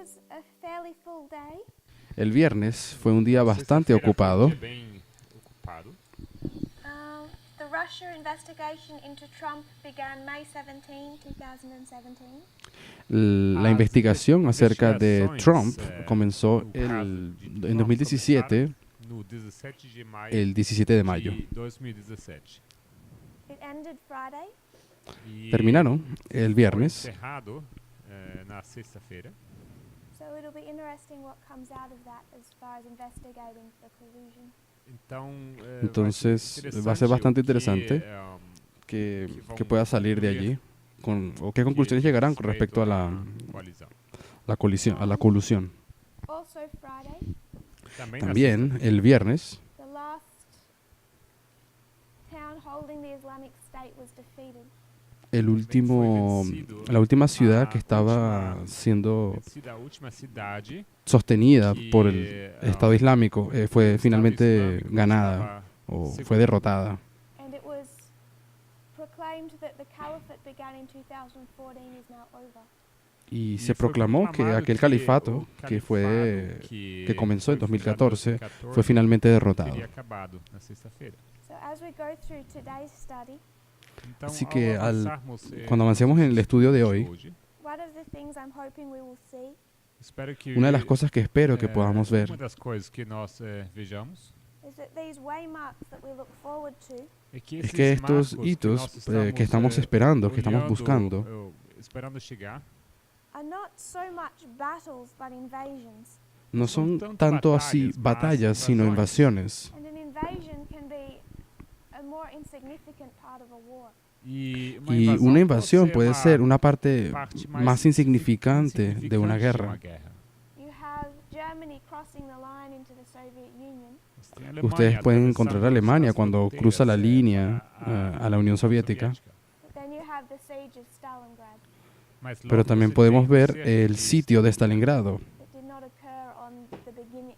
was a fairly full day. El viernes fue un día bastante ocupado. Bem ocupado. The Russia investigation into Trump began May 17, 2017. La investigación acerca de Trump comenzó en 2017, No 17 de maio el 17 de mayo. de 2017. It ended Friday. E Terminaron el foi viernes. encerrado na sexta-feira. So it'll be interesting what comes out of that as far as investigating the collusion. Então, Entonces va a ser bastante interesante que que pueda salir de allí o qué conclusiones llegarán con respecto a la colusión. Also Friday, También el viernes the last town holding the Islamic State was defeated. la última ciudad que estaba siendo a última cidade sostenida por el que, Estado Islámico fue finalmente ganada o fue derrotada. And it was proclaimed that the caliphate began in 2014 is now over. Y se proclamó que aquel califato que comenzó en 2014 fue finalmente derrotado. teria acabado na sexta-feira. So as we go through today's study, Então, Así que ao avançarmos, cuando avancemos en el estudio de hoy, hoje, one of the things I'm hoping we will see espero que una de las cosas que espero que podamos ver uma das coisas que nós vejamos is that these waymarks that we look forward to é que es que estos marcos hitos nós que estamos esperando, que estamos olhando, buscando, esperando chegar, are not so much battles but invasions. no son tanto así batallas, sino invasiones. And an invasion can be a more insignificant part of a war. E Y una invasión puede ser una parte parte más insignificante de una guerra. You have Germany crossing the line into the Soviet Union, Ustedes pueden encontrar a Alemania cuando cruza la línea a la Unión Soviética, but then you have the siege of Stalingrad pero también podemos ver el sitio de Stalingrado, that did not occur on the beginning,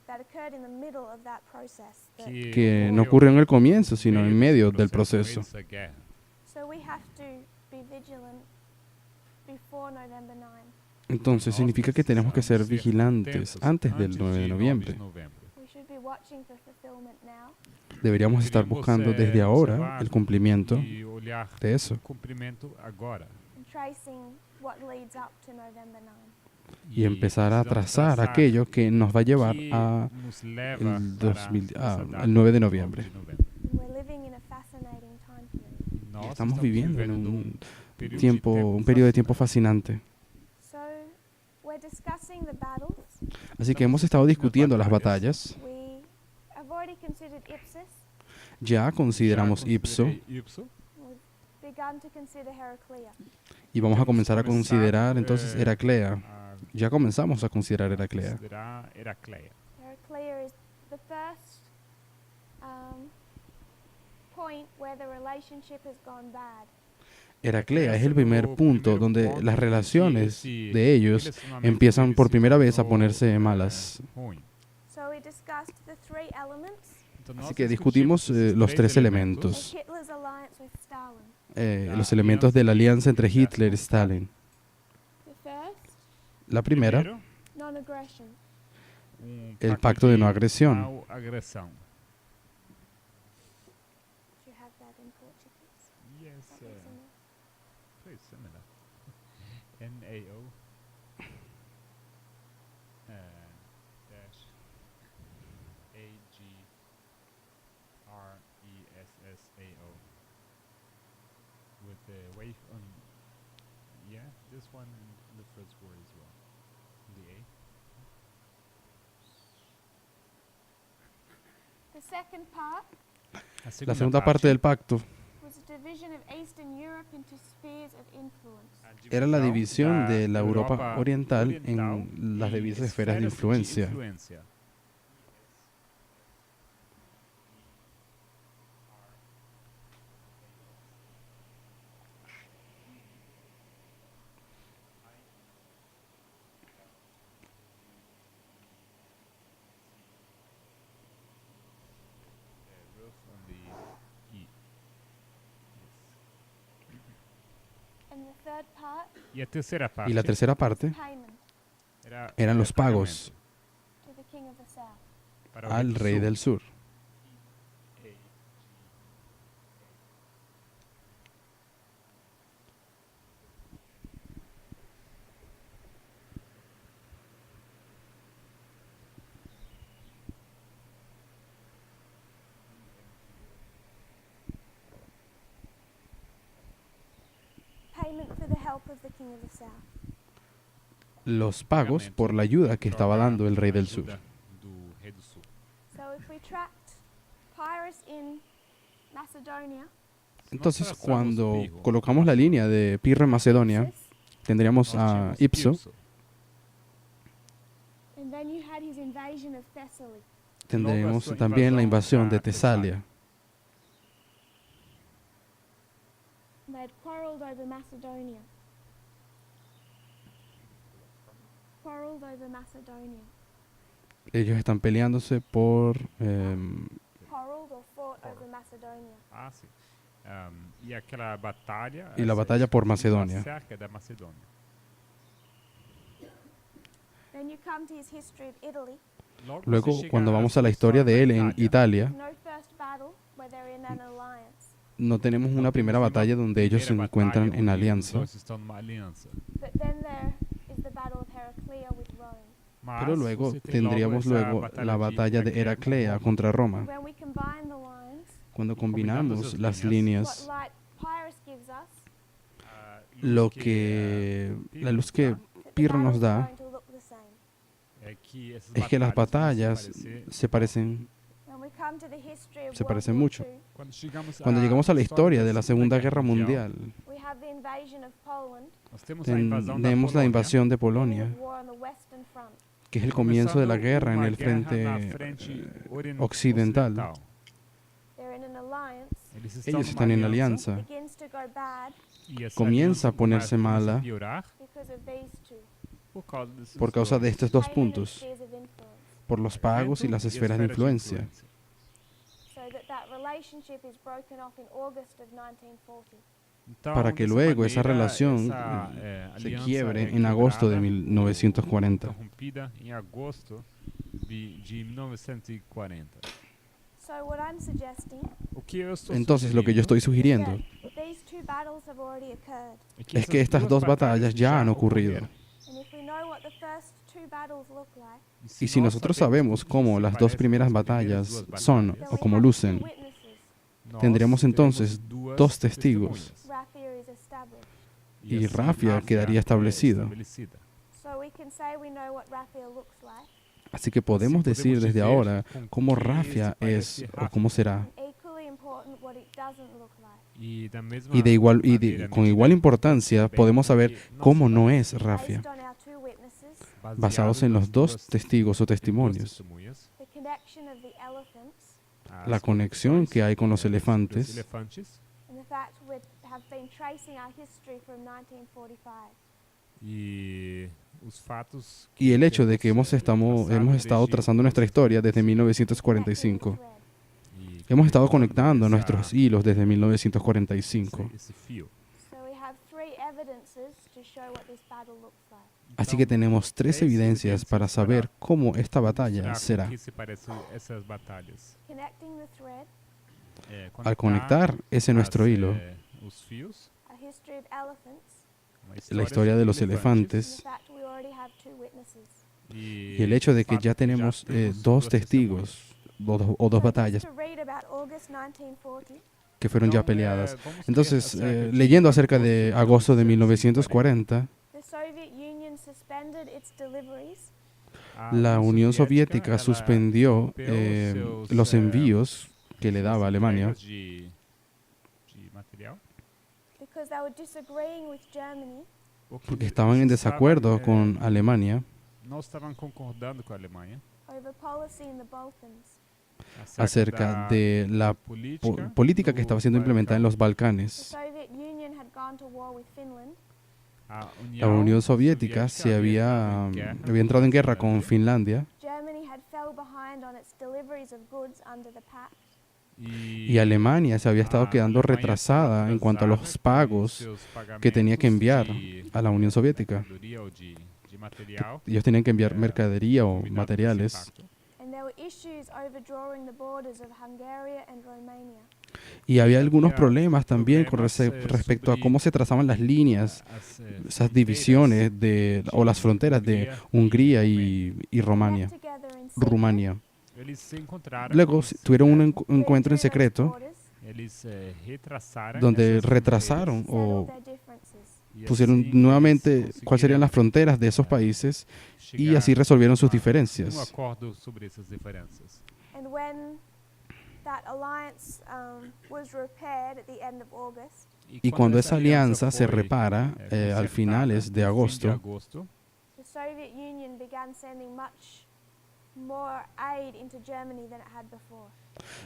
that occurred in the middle of that process. que no ocurrió en el comienzo, sino en medio del proceso. So we have to be vigilant before November 9. Entonces significa que tenemos que ser vigilantes antes del 9 de noviembre. We should be watching for fulfillment now. Deberíamos estar buscando desde ahora el cumplimiento e olhar de eso o cumprimento agora. And tracing what leads up to November 9. y empezar a trazar aquello que nos va a llevar a nos leva al 9 de noviembre. And we're living in a fascinating time period. Nós Estamos viviendo en un período periodo de tiempo fascinante. So we're discussing the battles. Así que hemos estado discutiendo las batallas. We have already considered Ipsus. Ya consideramos Ipso We've begun to consider Heraclea. y vamos a comenzar a considerar entonces Heraclea. Ya comenzamos a considerar Heraclea. Heraclea is the first point where the relationship has gone bad. Heraclea es el primer punto donde las relaciones de ellos empiezan por primera vez a ponerse malas. So we discussed the three elements. Así que discutimos los tres elementos, Hitler's alliance with Stalin. los elementos de la alianza entre Hitler y Stalin. The first, La primera, non-aggression. el pacto de no agresión. Do you have that in Portuguese? Yes, Something similar? pretty similar. NAO dash AGRESSAO with the wave on. Yeah, this one in the first word as well. The A. The second part La segunda parte del pacto was a division of Eastern Europe into spheres of influence. era la división de la Europa Oriental en las diversas esferas de influencia. And the third part, E a terceira parte Y la tercera parte payment. eran los pagos to the king of the south. para o al rey del sur. Payment for the help of the king of the south. Los pagos por la ayuda que estaba dando el rey del sur. do rei do sul. So if we tracked Pyrrhus in Macedonia, Entonces, Nós traçamos cuando Pirro, colocamos la línea de Pirro en Macedonia, Ipsus, tendríamos nós a tínhamos Ipso, Pirso. and then you had his invasion of Thessaly. tendremos sua también la invasão invasión de a Tesalia. They had quarrelled over Macedonia. Quarrelled over Macedonia. Ellos están peleándose por Quarrelled or fought over Macedonia. Ah, sim. E aquela batalha... Y la essa batalla por discussão Macedonia. acerca da Macedônia. Then you come to his history of Italy. Logo você Luego, chega cuando à vamos a la discussão historia da de él en Italia, No first battle where they're in an alliance. no tenemos Não una primera temos batalla donde ellos se primeira encuentran batalha en onde alianza, os dois estão numa aliança. But then there is the battle of Heraclea with Rome. Mas pero luego você tem tendríamos essa luego la batalla de Heraclea contra Roma. When we combine the lines, Cuando Combinamos combinamos esas las what líneas, light Pyrrhus gives us, lo que la luz que that the Pirro nos battles are da going to look the same. es que las batallas se parecen, When we come to the history of se World parecen War mucho. II, Cuando llegamos a la historia de la Segunda Guerra Mundial, we have the invasion of Poland, tenemos la invasión de Polonia, beginning of war on the Western front. que es el comienzo de la guerra en el frente occidental. They're in an alliance. Ellos están en alianza. Begins to go bad Comienza a ponerse mala because of these two. por causa de estos dos Payment and puntos, spheres of influence. por los pagos y las esferas de influencia. So that relationship is broken off in August of 1940. Para que luego esa relación se quiebre en agosto de 1940. Interrompida em agosto de 1940. So what I'm suggesting O que eu estou Entonces, lo que yo estoy sugiriendo is that these two battles have already occurred. es que estas dos batallas ya han ocurrido. And if we know what the first two battles look like, Y si nosotros sabemos cómo las dos primeras batallas son then o we cómo have lucen, two witnesses. tendríamos entonces dos testigos Raphia is established. y Rafia quedaría establecido. So we can say we know what Raphia looks like. Así que podemos decir desde ahora cómo Rafia es o cómo será. And equally important what it doesn't look like. Y con igual importancia podemos saber cómo no es Rafia, Based on our two witnesses, basados en los dos testigos o testimonios. the connection of the elephants La conexión que hay con los elefantes and the fact we have been tracing our history from 1945. y el hecho de que hemos estado trazando nuestra historia desde 1945. Hemos estado conectando nuestros hilos desde 1945. So we have three evidences to show what this battle looks like. Así que tenemos tres evidencias para saber cómo esta batalla será. Connecting the thread, Al conectar ese nuestro hilo, a history of elephants, la historia de los and elefantes the fact we already have two witnesses. y el hecho de que ya tenemos dos testigos o dos So batallas just to read about August 1940, que fueron ya peleadas. Entonces, leyendo acerca de agosto de 1940, the Soviet Union suspended its deliveries la Unión Soviética suspendió los envíos que le daba a Alemania because they were disagreeing with Germany porque estaban en desacuerdo con Alemania Não estavam concordando com a Alemanha over policy in the Balkans. acerca de la política que estaba siendo implementada en los The Balcanes. Soviet Union had gone to war with Finland, La Unión Soviética había entrado en guerra con Finlandia Germany had fell behind on its deliveries of goods under the pact, y Alemania se había estado quedando retrasada en cuanto a los pagos que tenía que enviar a la Unión Soviética. de material. Ellos tenían que enviar mercadería o combinado con esse materiales. impacto. And there were issues overdrawing the borders of Hungary and Romania. Y había algunos Había problemas también con problemas, respecto a sobre, cómo se trazaban las líneas, esas divisiones o las fronteras de Hungría y Romania, Met together in secret, Rumania. Eles se encontraram Luego em tuvieron un secreto, encuentro en redrew those secreto borders, eles retraçaram donde essas retrasaron fronteiras o settled their differences. e pusieron assim nuevamente eles cuáles serían las conseguiram, fronteras de esos eh, países y chegar así resolvieron sus a um diferencias. acordo sobre essas diferenças. And when that alliance was repaired at the end of August, Y cuando esa alianza se foi, repara al consertada finales de no fim agosto, the Soviet Union began sending much more aid into Germany than it had before.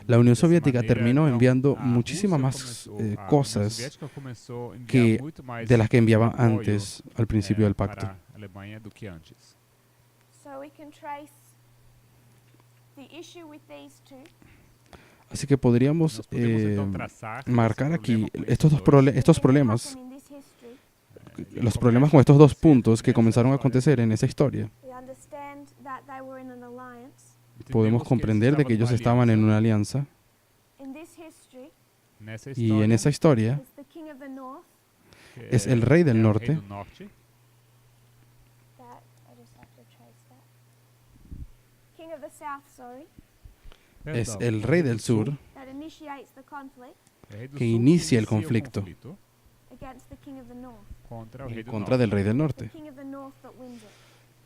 la Unión Dessa Soviética maneira, terminó então, enviando a muchísimas Rússia más começou- a União cosas Soviética começou a enviar que muito mais de las que enviaba apoio, antes al principio del pacto. para a Alemanha do que antes. So we can trace the issue with these two Así que podríamos Nós podemos então traçar esse marcar aquí problema com estos esses dos dois, estos things that problemas, happen in this history. los problemas con estos dos puntos que comenzaron a acontecer en esa historia. We understand that they were in an alliance. Podemos comprender de que ellos estaban en una alianza In this history, Nessa y en esa historia it's the king of the north que es el rey del é o norte. rei do norte, that I just have to trace that. King of the south, sorry, es perdão, el o rey do del sul, sur that initiates the conflict o rei do que sul inicia el o conflicto against the king of the north. contra o rei en do contra norte. del rey del The norte. king of the north that wins it.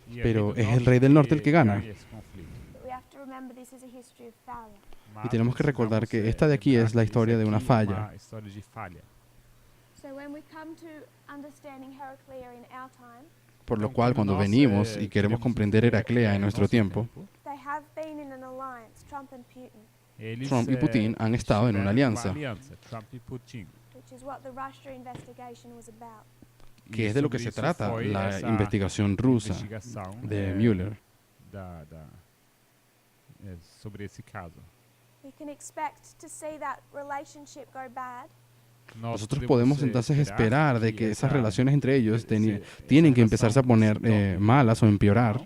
E é Pero o rei do es el norte rey del norte el que gana. ganha esse conflito. But we have to remember this is a history of failure. Mas tenemos que recordar precisamos, que esta de aquí lembrar es la que historia isso de una aqui é falla. uma história de falha. So when we come to understanding Heraclea in our time, Por lo Então, cual, quando cuando nós, venimos y queremos queremos comprender entender Heraclea en no nuestro nosso tiempo, they have been in an alliance, Trump and Putin, eles, Trump y Putin han estado en una estiveram alianza. aliança, Trump e Putin. which is what the Russia investigation was about. que E es de lo que sobre se isso trata foi la essa investigación rusa investigação, de Mueller. Sobre esse caso. We can expect to see that relationship go bad, Nosotros podemos entonces esperar de que esas relaciones entre ellos tienen que empezarse a poner malas o empeorar.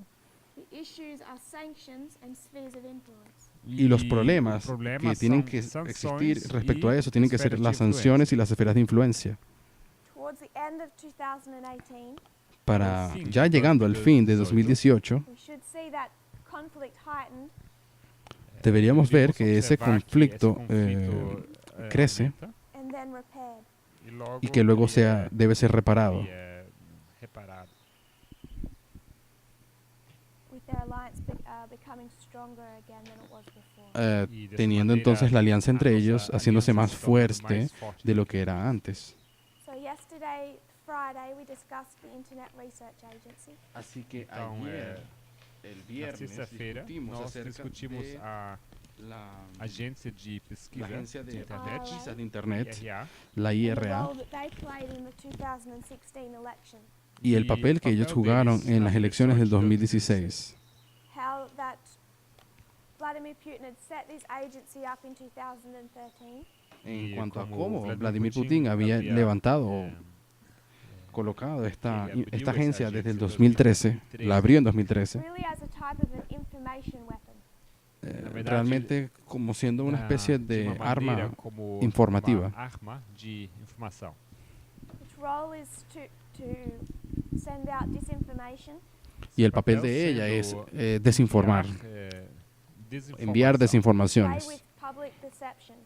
the issues are sanctions and spheres of influence. Y los problemas que tienen que existir respecto a eso tienen que ser las sanciones y las esferas de influencia. Towards the end of 2018, Para fin, ya llegando al fin de 2018, we should see that conflict heightened deberíamos ver que ese conflicto crece and then repaired. y que luego debe ser reparado, With their alliance becoming stronger again than it was before. teniendo entonces la alianza entre ellos haciéndose más fuerte de lo que era antes. So yesterday, Friday, we discussed the Internet Research Agency. Así que Então, el na sexta-feira, nós discutimos a agência de pesquisa la agencia de de internet, pesquisas de internet, IRA, la And the IRA, role that they played in the 2016 election. y el papel que ellos jugaron en las elecciones del 2016. How that Vladimir Putin had set this agency up in 2013. En y cuanto a como cómo Vladimir Putin había levantado, colocado esta agencia desde el 2013, la abrió en 2013, Really as a type of an information weapon. realmente como siendo una especie de uma arma maneira como informativa. uma arma de informação. Its role is to send out disinformation, Y el papel de ella es desinformar, enviar play desinformaciones with public perception.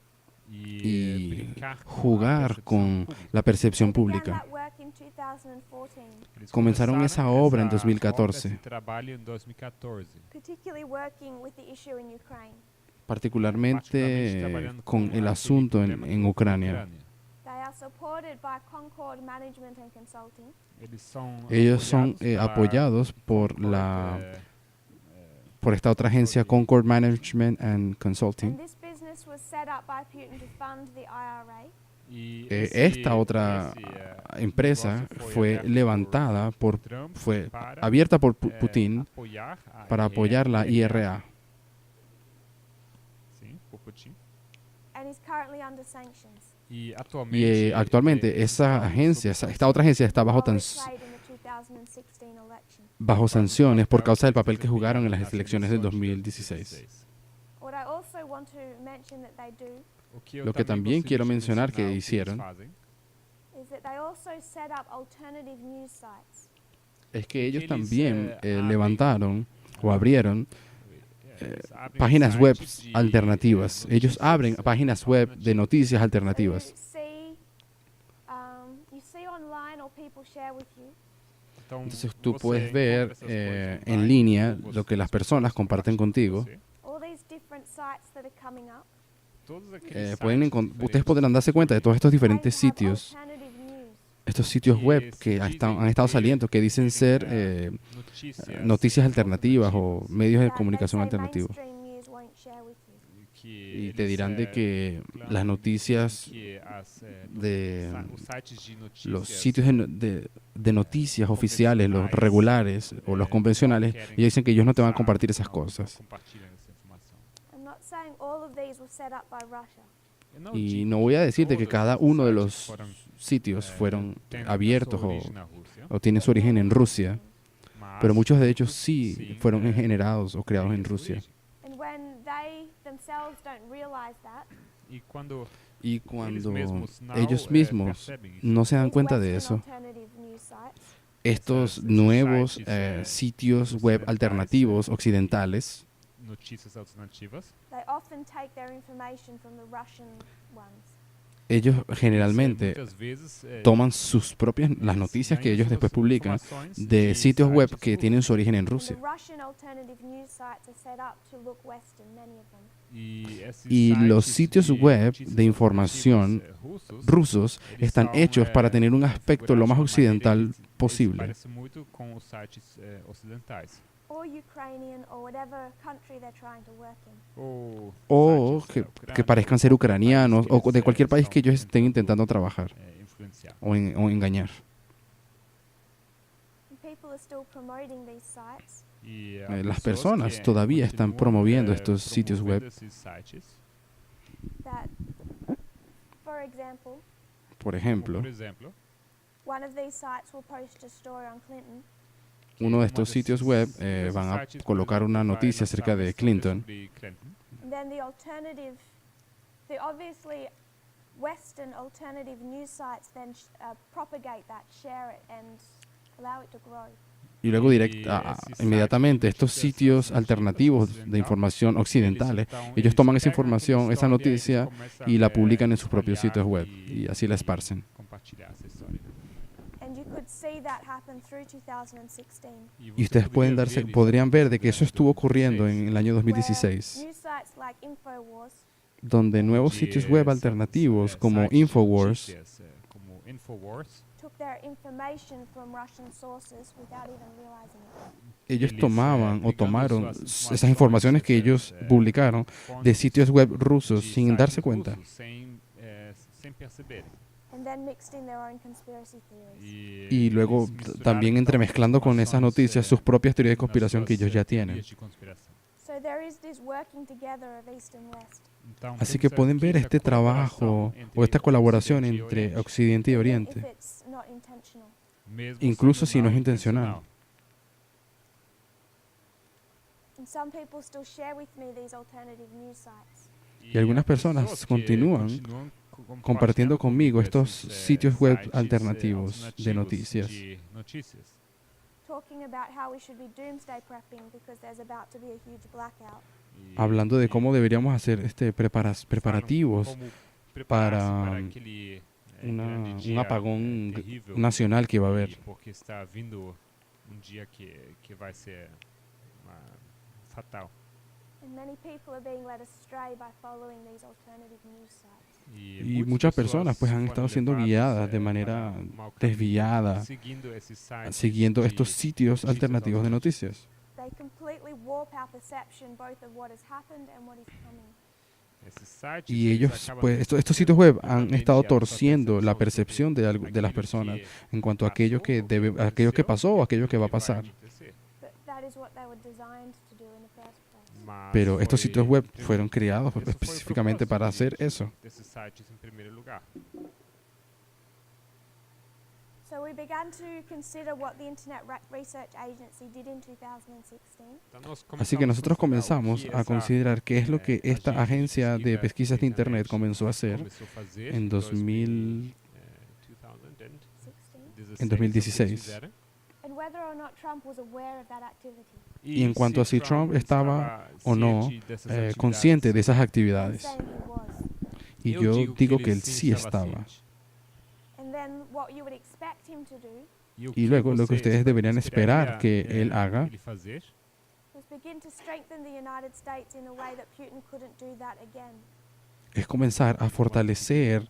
y brincar com a jugar percepção con pública. la percepción They began pública. that work in 2014, Eles Comenzaron começaram esa obra en essa 2014. obra, esse trabalho em 2014. particularly working with the issue in Ukraine. Particularmente trabalhando con el aquele asunto problema en com a Ucrania. They are supported by Concord Management and Consulting, Ellos son apoyados por por esta otra agencia Concord Management and and Consulting. this business was set up by Putin to fund the IRA. Esta otra empresa fue levantada fue abierta por Putin para apoyar la IRA Sim, por Putin. And is currently under sanctions. y actualmente esa agencia, esta otra agencia está bajo Role it played in the 2016 election. bajo sanciones por causa del papel que jugaron en las elecciones del 2016. What I also want to mention that they do Lo que también quiero mencionar que hicieron is that they also set up alternative news sites. es que ellos también levantaron o abrieron páginas web alternativas. Ellos abren páginas web de noticias alternativas. You see online or people share with you Entonces tú puedes ver en línea lo que las personas comparten contigo. all these different sites that are coming up. Ustedes podrán darse cuenta de todos estos diferentes They have sitios, alternative news. estos sitios web que han estado saliendo, que dicen ser noticias alternativas o medios de that comunicación they say alternativos. mainstream news won't share with you. Y te dirán de que las noticias de los sitios de noticias oficiales, los regulares o los convencionales, ellos dicen que ellos no te van a compartir esas cosas. I'm not saying all of these were set up by Russia. Y no voy a decirte que cada uno de los sitios fueron abiertos o tienen su origen en Rusia, pero muchos de ellos sí fueron generados o creados en Rusia. And when they themselves don't realize that, Y cuando Y cuando ellos ellos mismos no se dan these cuenta de Western eso, alternative news sites, estos nuevos sitios web alternativos occidentales, notícias alternativas, they often take their information from the Russian ones. ellos generalmente muitas vezes toman sus propias, las noticias que ellos después publican de sitios web que tienen su origen en And the Rusia. Russian alternative news sites are set up to look Western, many of them. Y los sitios web de información rusos están hechos para tener un aspecto lo más occidental posible. Parece muito com os sites ocidentais. Or Ukrainian or whatever country they're trying to work in. O sites que, da Ucrânia, que parezcan ser ucranianos países o de cualquier país que ellos são, estén intentando trabajar influenciar. o engañar. And people are still promoting these sites. E Las personas todavía están promoviendo estos sitios web. esses sites. That, for example, Por ejemplo, Por exemplo, one of these sites will post a story on Clinton, uno de estos sitios web van a colocar una noticia acerca de Clinton. and then the obviously Western alternative news sites then propagate that, share it, and allow it to grow. Y luego inmediatamente estos sitios alternativos de información occidentales, ellos toman esa información, esa noticia y la publican en sus propios sitios web y así la esparcen. Compartilhar essa história. And you could see that happen through 2016. Y ustedes podrían ver de que eso estuvo ocurriendo en el año where 2016, news sites like InfoWars donde nuevos sitios web alternativos como Infowars como Infowars, took their information from Russian sources without even realizing it. ellos tomaron esas informaciones que ellos publicaron de sitios web rusos sin darse cuenta. Sem perceberem. And then mixed in their own conspiracy theories. Y luego también entremezclando con esas noticias sus propias teorías de conspiración que ellos ya tienen. So there is this working together of East and West. Así que pueden ver este trabajo o esta colaboración entre Occidente y If Oriente, it's not intentional. incluso si no es intencional. And some people still share with me these alternative news sites. Y algunas personas continúan compartiendo conmigo estos sitios web alternativos de noticias, Talking about how we should be doomsday prepping because there's about to be a huge blackout. hablando de cómo deberíamos hacer preparativos para un apagón nacional que va a haber. Porque está vindo dia que vai ser fatal. And many people are being led astray by following these alternative news sites. Y muchas personas pues han estado siendo guiadas de manera desviada, siguiendo estos sitios alternativos de noticias. They completely warp our perception both of what has happened and what is coming. Y ellos, pues, estos sitios web han estado torciendo la percepción de las personas en cuanto a aquello que pasó o aquello que va a pasar. But that is what they were designed to do in the first place. Pero estos sitios web fueron creados específicamente para hacer eso. So we began to consider what the Internet Research Agency did in 2016. Así que nosotros comenzamos a considerar qué es lo que esta agencia de pesquisas de Internet comenzó a hacer en 2016. And whether or not Trump was aware of that activity. Y en cuanto a si Trump estaba o no consciente de esas I'm actividades. saying he was. Y yo digo que él sí estaba. And then what you would expect him to do Y luego lo que ustedes deberían esperar que él haga was begin to strengthen the United States in a way that Putin couldn't do that again. es comenzar a fortalecer,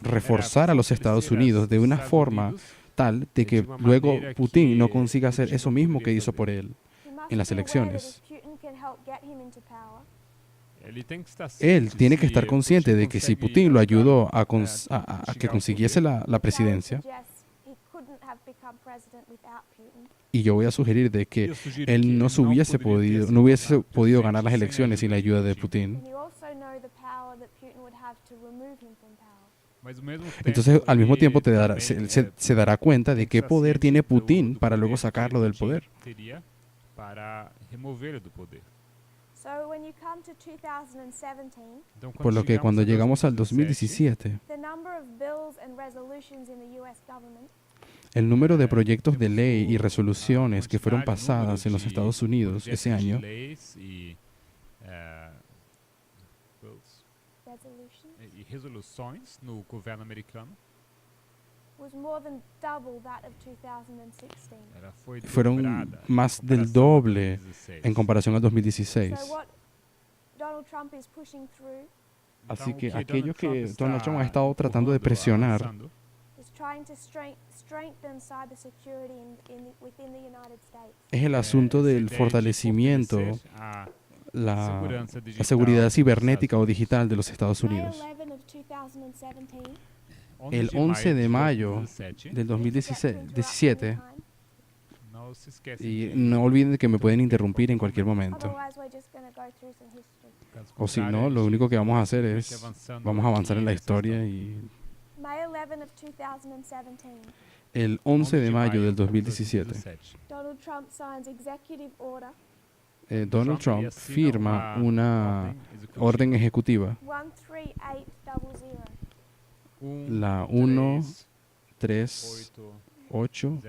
reforzar a los Estados Unidos de una forma tal de que luego Putin no consiga hacer eso mismo que hizo por él He must en las be aware that elecciones. if Putin can help get him into power, Él tiene que estar consciente de que si Putin lo ayudó a que consiguiese la that presidencia, suggests he couldn't have become president without Putin. y yo voy a sugerir de que él no hubiese podido ganar las elecciones sin la ayuda de Putin. And you also know the power that Putin would have to remove him from power. Entonces, al mismo tiempo se dará cuenta de qué poder tiene Putin para luego sacarlo del poder. So when you come to 2017, Por lo que cuando llegamos al 2017, the number of bills and resolutions in the US government el número de proyectos de ley y resoluciones que fueron pasadas en los Estados Unidos ese año resolutions no governo americano was more than double that of 2016. fueron más del doble en comparación al 2016. So what Donald Trump is pushing through Así que aquello que Donald Trump ha estado tratando de presionar is trying to strengthen cybersecurity within the United States. es el asunto del fortalecimiento, la seguridad cibernética o digital de los Estados May Unidos. 11 of 2017, El 11 de mayo del 2017, y no olviden que me pueden interrumpir en cualquier momento. otherwise we're just going to go through some history. O si no, lo único que vamos a hacer es, vamos a avanzar en la historia. Y May 11 of 2017, el 11 de mayo del 2017, Donald Trump signs executive order Donald Trump firma una orden ejecutiva, 13800, la 13800.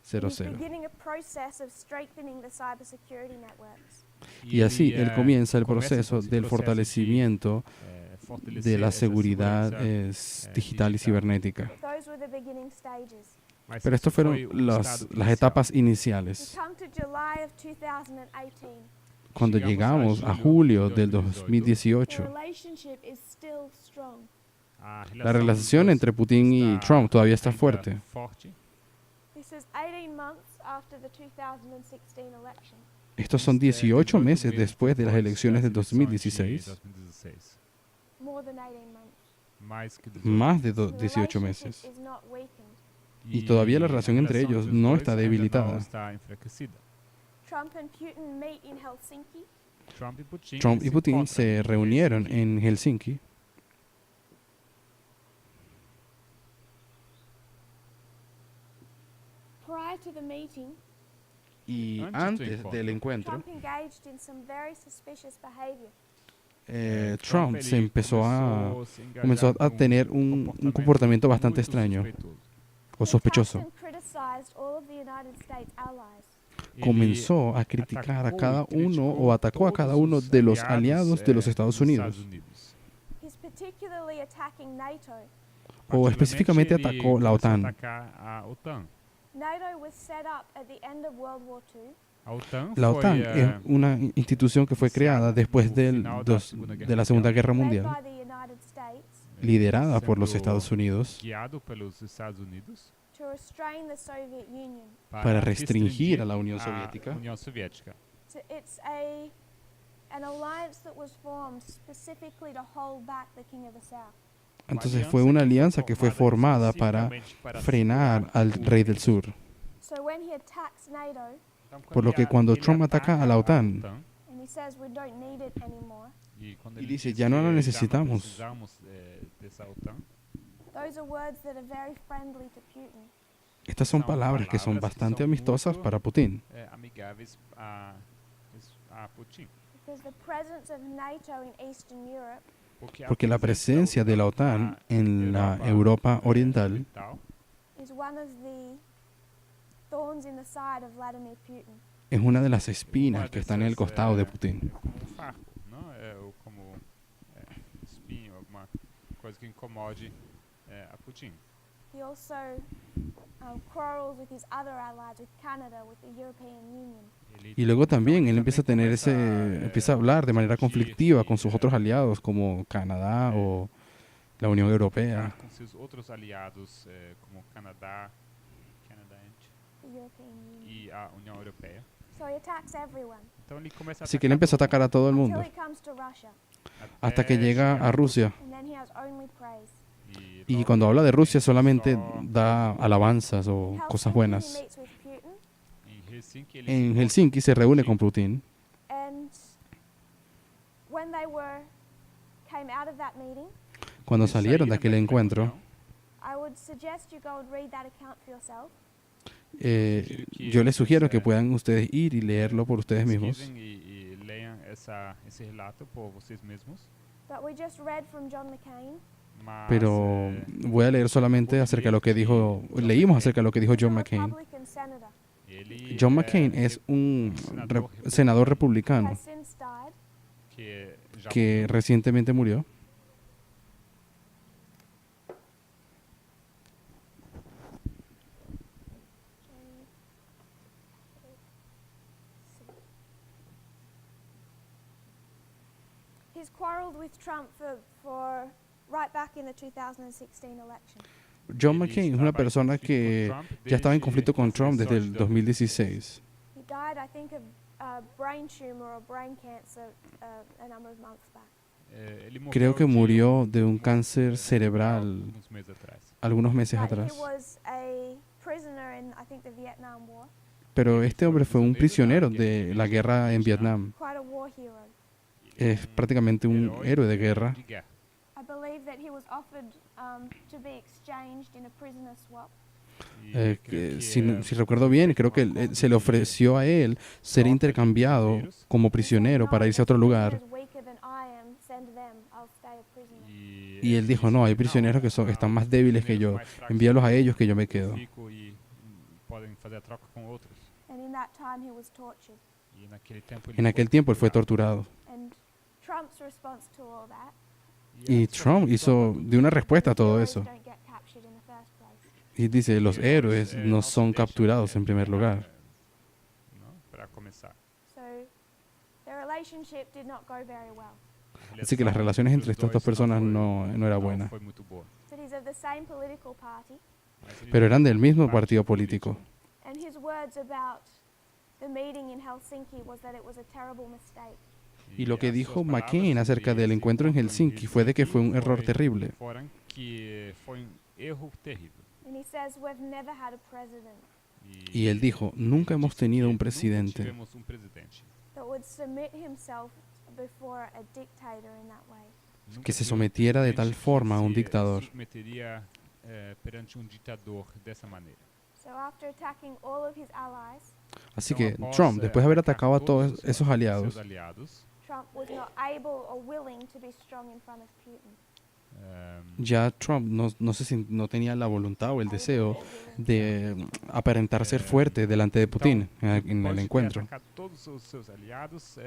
He's beginning a process of strengthening the cybersecurity networks. Y así él comienza el proceso del fortalecimiento de la seguridad digital y cibernética. Those were the beginning stages. Pero estas fueron las etapas We iniciales. come to July of 2018. Cuando llegamos a julio del The 2018, relationship is still strong. la relación entre Putin y Trump todavía está fuerte. This is 18 months after the 2016 election. Estos son 18 meses después de las elecciones del 2016, More than 18 months. más de The 18 relationship meses. is not weakened. Y todavía la relación entre ellos no está debilitada. Trump and Putin meet in Helsinki. Trump y Putin se reunieron en Helsinki Prior to the meeting, y antes del encuentro, Trump engaged in some very suspicious behavior. Trump comenzó a tener un comportamiento bastante extraño o sospechoso. He attacked and criticized all of the United States allies. Comenzó a criticar a cada uno o atacó a cada uno de los aliados de los Estados Unidos. He's particularly attacking NATO. O específicamente atacó la OTAN. NATO was set up at the end of World War II La OTAN es una institución que fue creada después de la Segunda Guerra led Mundial, by the United States liderada por los Estados Unidos to restrain the Soviet Union. para restringir a la Unión Soviética. It's an alliance that was formed specifically to hold back the King of the South. Entonces fue una alianza que fue formada para frenar al rey del sur. So when he attacks NATO Por lo que cuando Trump ataca a la OTAN and he says we don't need it anymore, y dice ya no la necesitamos, Those are words that are very friendly to Putin. Estas son palabras que son bastante amistosas para Putin, amigáveis a Putin. Because the presence of NATO in Eastern Europe porque la presencia de la OTAN en la Europa Oriental is one of the thorns in the side of Vladimir Putin. es una de las espinas que están en el costado de Putin. Como fardo, não? Ou como espinho, alguma coisa que incomode a Putin. He also quarrels with his other allies, with Canada, with the European Union. Y luego también él empieza a tener empieza a hablar de manera conflictiva con sus otros aliados como Canadá o la Unión Europea. Com seus outros aliados, como Canadá The European Union. e a União Europeia. So he attacks everyone Então ele começa a Así que él empezó a atacar a todo el until mundo he comes to Russia, hasta que llega a Rusia. and then he has only praise. Y cuando habla de Rusia solamente da alabanzas o In cosas Helsinki, he buenas. meets with Putin, Em Helsinki ele En Helsinki se reúne con Putin and when they came out of that meeting, cuando salieron de aquel encuentro. I would suggest you go and read that account for yourself. Yo les sugiero que puedan ustedes ir y leerlo por ustedes mismos. e leiam esse relato por vocês mesmos. But we just read from John McCain. Mas, Pero voy a leer solamente acerca de lo que leímos acerca de lo que dijo He's John a McCain. Republican senator ele John McCain es un senador who republicano has since died. que já que recientemente murió. He's quarreled with Trump for right back in the 2016 election. John McCain es una persona que ya estaba en conflicto con Trump desde el 2016. He died, I think, of brain tumor or brain cancer a number of months back. ele morreu Creo que de murió de un cáncer cerebral alguns meses atrás. algunos meses But atrás. he was a prisoner in, I think, the Vietnam War. Pero este hombre fue un prisionero de la guerra en Vietnam. Quite a war hero. Es prácticamente un héroe de guerra. De guerra. I believe that he was offered to be exchanged in a prisoner swap. E creio que, Si recuerdo bien, creo que se le ofreció a él ser intercambiado como prisionero para irse a otro lugar. Prisoners weaker than I am, send them, I'll stay a prisoner. Y él dijo, no, hay prisioneros que están más débiles que yo. Envíalos a ellos que yo me quedo. Fico e podem fazer a troca com outros. And in that time he was tortured. E naquele tempo En aquel tiempo él fue torturado. And Trump's response to all that, Y Trump dio una respuesta a todo heroes eso. don't get captured in the first place. Y dice, los héroes no son capturados en primer lugar. Para começar. So their relationship did not go very well. Así que las relaciones entre estas dos personas no era buena. Foi muito boa. But he's of the same political party, Pero eran del mismo partido político. and his words about the meeting in Helsinki was that it was a terrible mistake. Y lo que dijo McCain acerca del encuentro en Helsinki fue de que fue un error terrible. Foram que foi erro terrível. And he says we've never had a president Y él dijo, nunca hemos tenido un Nunca presidente tivemos presidente. that would submit himself before a dictator in that way. que se sometiera de tal forma a un dictador. Submeteria perante ditador dessa maneira. So after attacking all of his allies, Así que Trump, después de haber atacado a todos esos aliados, seus aliados, Trump was not able or willing to be strong in front of Putin. ya Trump no tenía la voluntad o el deseo de aparentar ser fuerte delante de Putin en el encuentro. Atacar todos os seus aliados,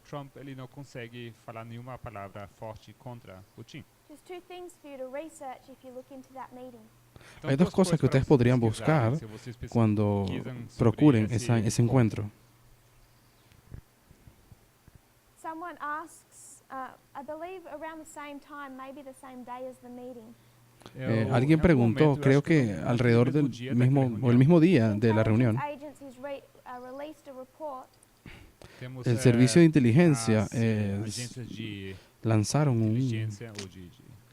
Trump ele não consegue falar nenhuma palavra forte contra Putin. Just two things for you to research if you look into that meeting. Então, Hay dos duas cosas que coisas ustedes para podrían pesquisarem, buscar se vocês cuando pesquisam sobre procuren esse ese encuentro. Someone asks, I believe around the same time, maybe the same day as the meeting, Alguien preguntó, creo que alrededor del mismo o el mismo día de la reunión, intelligence agencies released a report temos, el servicio de inteligencia as, agências de lanzaron inteligência ou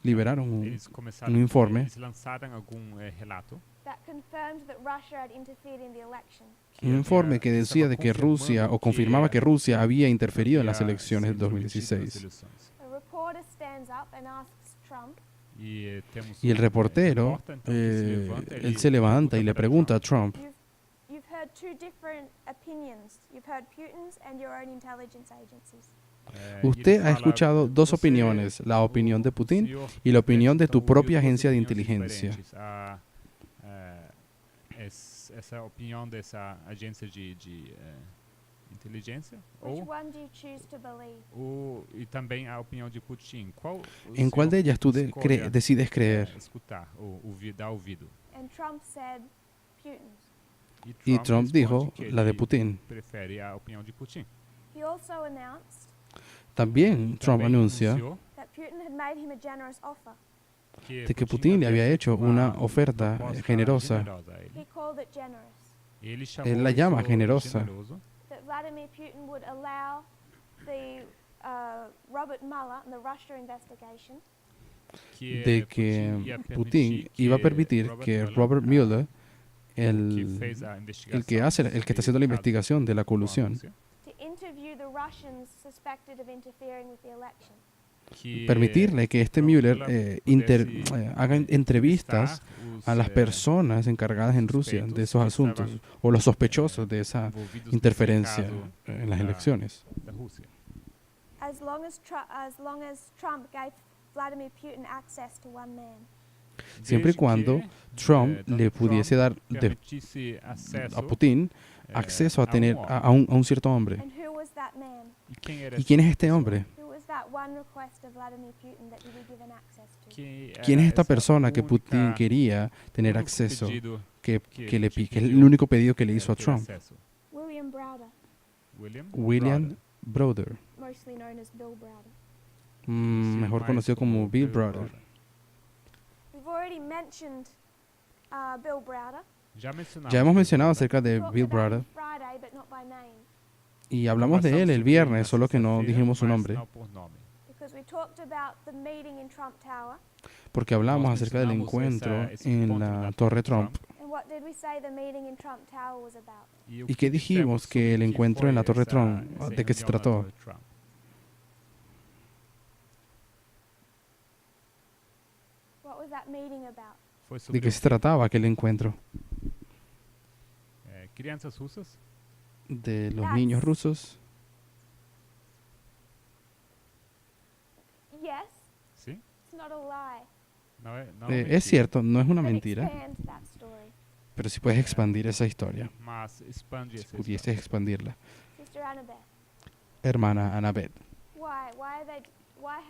liberaron eles começaram, un informe eles lançaram algum relato that confirmed that Russia had interfered in the election. un informe que decía de que Rusia, o confirmaba que Rusia había interferido en las había elecciones del sido metido nas 2016. eleições. A reporter stands up and asks Trump, Y el reportero, él se levanta y le pregunta a Trump, You've heard two different opinions. You've heard Putin's and your own intelligence agencies. usted ha escuchado dos opiniones, la opinión de Putin y la opinión de tu propia agencia de inteligencia. Essa opinião dessa agência de inteligência Which one do you choose to believe? e também a opinião de Putin. Qual ¿En cuál de ellas tú decides creer? Escutar ou dar ouvido? And Trump said Putin's. Y Trump dijo que la de ele Putin. prefere a opinião de Putin. He also announced También Trump Também anuncia anunciou that Putin had made him a generous offer. de que Putin le había hecho una oferta proposta generosa. He generosa a ele. called it generous. Ele chamou Él la llama isso generosa. generoso, That Vladimir Putin would allow the Robert Mueller and the Russia investigation De que ia Putin permitir iba a permitir que Robert Mueller, que el fez a que investigação el que está haciendo la sobre o caso investigación de la com a colusión, Rússia, to interview the Russians suspected of interfering with the election. que permitirle que este Mueller haga entrevistas os, a las personas encargadas en Rusia de esos asuntos o los sospechosos de esa envolvidos nesse interferencia caso en las da- elecciones. da Rússia. As long as Trump gave Vladimir Putin access to one man. Siempre y Desde cuando que, Trump Donald le pudiese dar permitisse acesso, a Putin acceso a tener homem. a un cierto hombre. And who was that man? E quem era ¿Y quién es essa este pessoa? hombre? Who was that one request of Vladimir Putin that he be given access to? ¿Quién es esta essa persona que Putin única- quería tener único acceso, pedido que que es pidió, el único pedido que le hizo a ter Trump? acesso? William Browder, William Browder. Browder, mostly known as Bill Browder. Sí, mejor mais conocido como Bill Browder. We've already mentioned Bill Browder. Ya hemos mencionado acerca de Talked Bill about him Browder Friday, but not by name, y hablamos de él el viernes, solo que no dijimos su nombre, because we talked about the meeting in Trump Tower. porque hablamos Nós acerca del mencionamos encuentro esse en encontro la na Torre Trump. Trump. And what did we say the meeting in Trump Tower was about? ¿Y qué dijimos que el encuentro en la Torre Trump, de qué se trató? What was that meeting about? ¿De qué se trataba aquel encuentro? Crianças russas? De los niños rusos. Yes, Sim? it's not a lie. Não é, não Es cierto, no es una But mentira, expand that story. pero si puedes expandir esa historia, Mas expande si essa pudieses expandirla. Sister Annabeth, Hermana Annabeth, why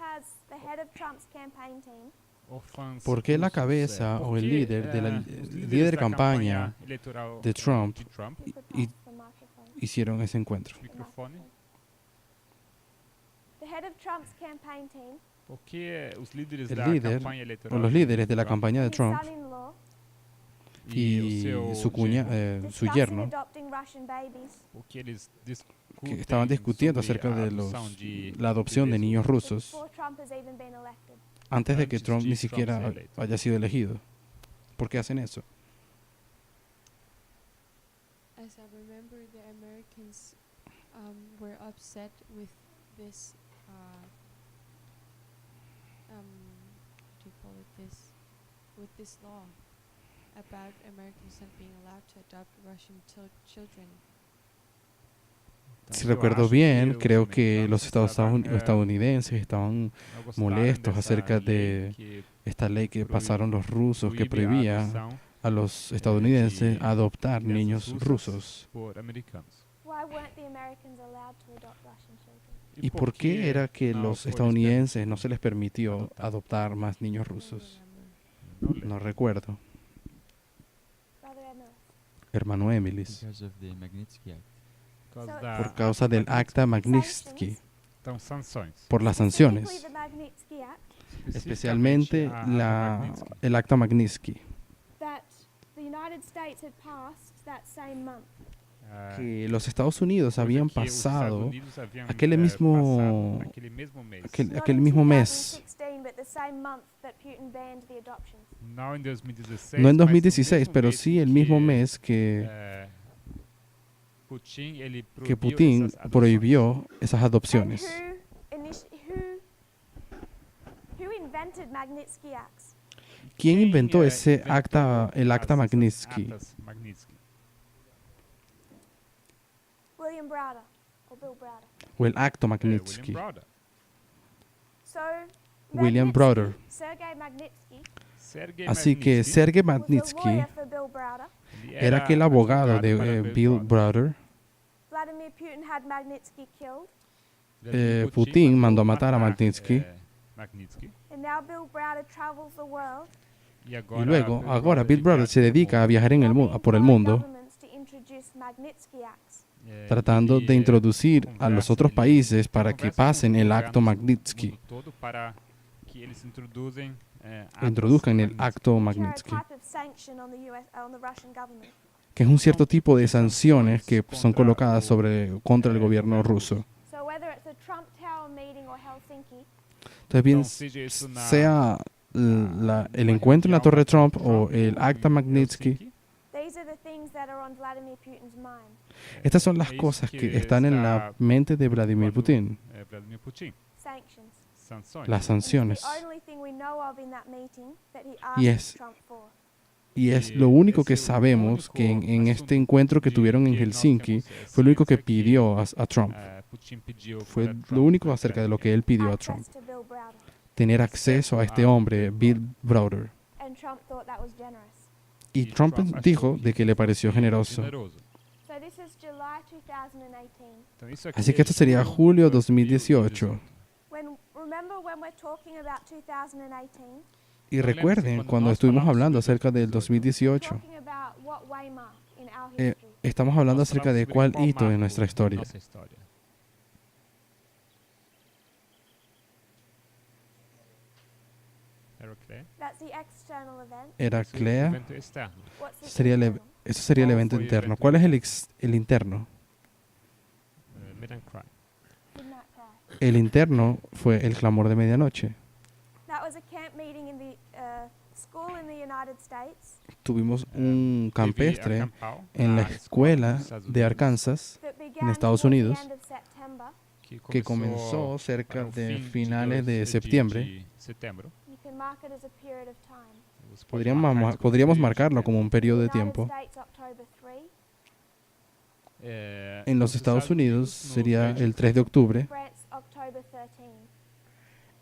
has the head of Trump's campaign team Orfãs ¿por qué la russos, cabeza por o el qué, líder de la os líderes líder de da campaña eleitoral de Trump you could y pass the microphone? hicieron ese encuentro? microfone? The head of Trump's campaign team Por que os líderes El da líder campanha eleitoral o los líderes de la Trump campaña de and his Trump son-in-law y o su cuña, genro, su discussing yerno, adopting Russian babies porque eles que estaban discutiendo sobre acerca a de adoção de la adopción de bebês niños rusos before Trump has even been elected. antes de que antes Trump de ni Trump siquiera ser electo. haya sido elegido. ¿Por qué hacen eso? As I remember, the Americans were upset with this. What do you call it? With this law about Americans not being allowed to adopt Russian children. Si recuerdo bien, creo que los estadounidenses estaban molestos acerca de esta ley que pasaron los rusos que prohibía a los estadounidenses adoptar niños rusos. por americanos. Why weren't the Americans allowed to adopt Russian children? ¿Y por qué era que los estadounidenses no se les permitió adoptar más niños rusos? No recuerdo. Brother Emma. Hermano Emilis. Because of the Magnitsky Act. Por causa del acta Magnitsky, Então, sanções. por las Specifically sanciones, the Magnitsky Act especialmente el acta Magnitsky, that the United States had passed that same month. que los Estados Unidos habían pasado aquel aquele mismo- mesmo mês. aquel Not in mismo mes, 2016, but the same month that Putin banned the adoptions. Não em 2016, no en mas no 2016, mesmo pero mês sí el mismo que, mes que Putin, ele Putin essas adoções. prohibió esas And adopciones. who invented Magnitsky Acts? ¿Quién inventó ese inventou acta, el acta as Magnitsky? atas Magnitsky? William Browder, or Bill Browder. O el acto William Magnitsky. Browder. So, William Magnitsky, Browder. Sergei Magnitsky, Sergei Así que Magnitsky, Sergei was a Magnitsky lawyer for Bill Browder. ele era aquel abogado de para Bill Browder. Vladimir Putin had Magnitsky killed, Vladimir Putin mandó matar a Magnitsky. Magnitsky. and now Bill Browder travels the world Y luego, ahora Bill Browder se dedica a viajar en lobbying por el foreign mundo, governments to introduce Magnitsky Acts. tratando de introducir a los otros países para que pasen el acto Magnitsky, Para que eles introduzcan introduzcan el acto which are a Magnitsky, type of sanction on the Russian government. que es un cierto tipo de sanciones que son colocadas contra el gobierno ruso. So whether it's a Trump Tower meeting or Helsinki, Entonces, bien, sea el encuentro en la Torre Trump o el acta Magnitsky, these are the things that are on Vladimir Putin's mind. estas son las cosas que están en la mente de Vladimir Putin, Vladimir Putin. Sanctions. Sanções. las It's sanciones. the only thing we know of in that meeting that he Y asked es- Trump for. Y es lo único que sabemos que en este encuentro que tuvieron en Helsinki fue lo único que pidió a Trump. Putin pediu Fue para lo Trump, único acerca de lo que él pidió a Trump. Access to Bill Browder. Tener acceso a este hombre, Bill Browder. And Trump thought that was generous. Y Trump dijo de que le pareció generoso. So this is July 2018. Então, isso Así que esto sería julio 2018. Remember when we're talking about 2018? Y recuerden, cuando estuvimos hablando acerca del 2018, Talking about what waymark in our eh, history. estamos hablando acerca de cuál hito en nuestra historia. Nossa história. Era o quê? That's the external event. Era Isso é o Clea, evento externo. What's the sería internal? eso sería el evento interno. ¿Cuál es el interno? Midnight Cry. Midnight Cry. El interno fue el clamor de medianoche. That was a camp meeting in the school in the United States Tuvimos un Teve campestre acampal en la na escuela nos Estados de Unidos, Arkansas that began Estados towards the Unidos, end of September. que comenzó cerca para o de fim finales de de septiembre. setembro. You can mark it as a period of time. Você pode marcar isso como Podríamos período de marcarlo tempo. como un periodo de United tiempo. States, October 3. En los Estados Unidos no sería 3 de el 3 de octubre. France, October 13.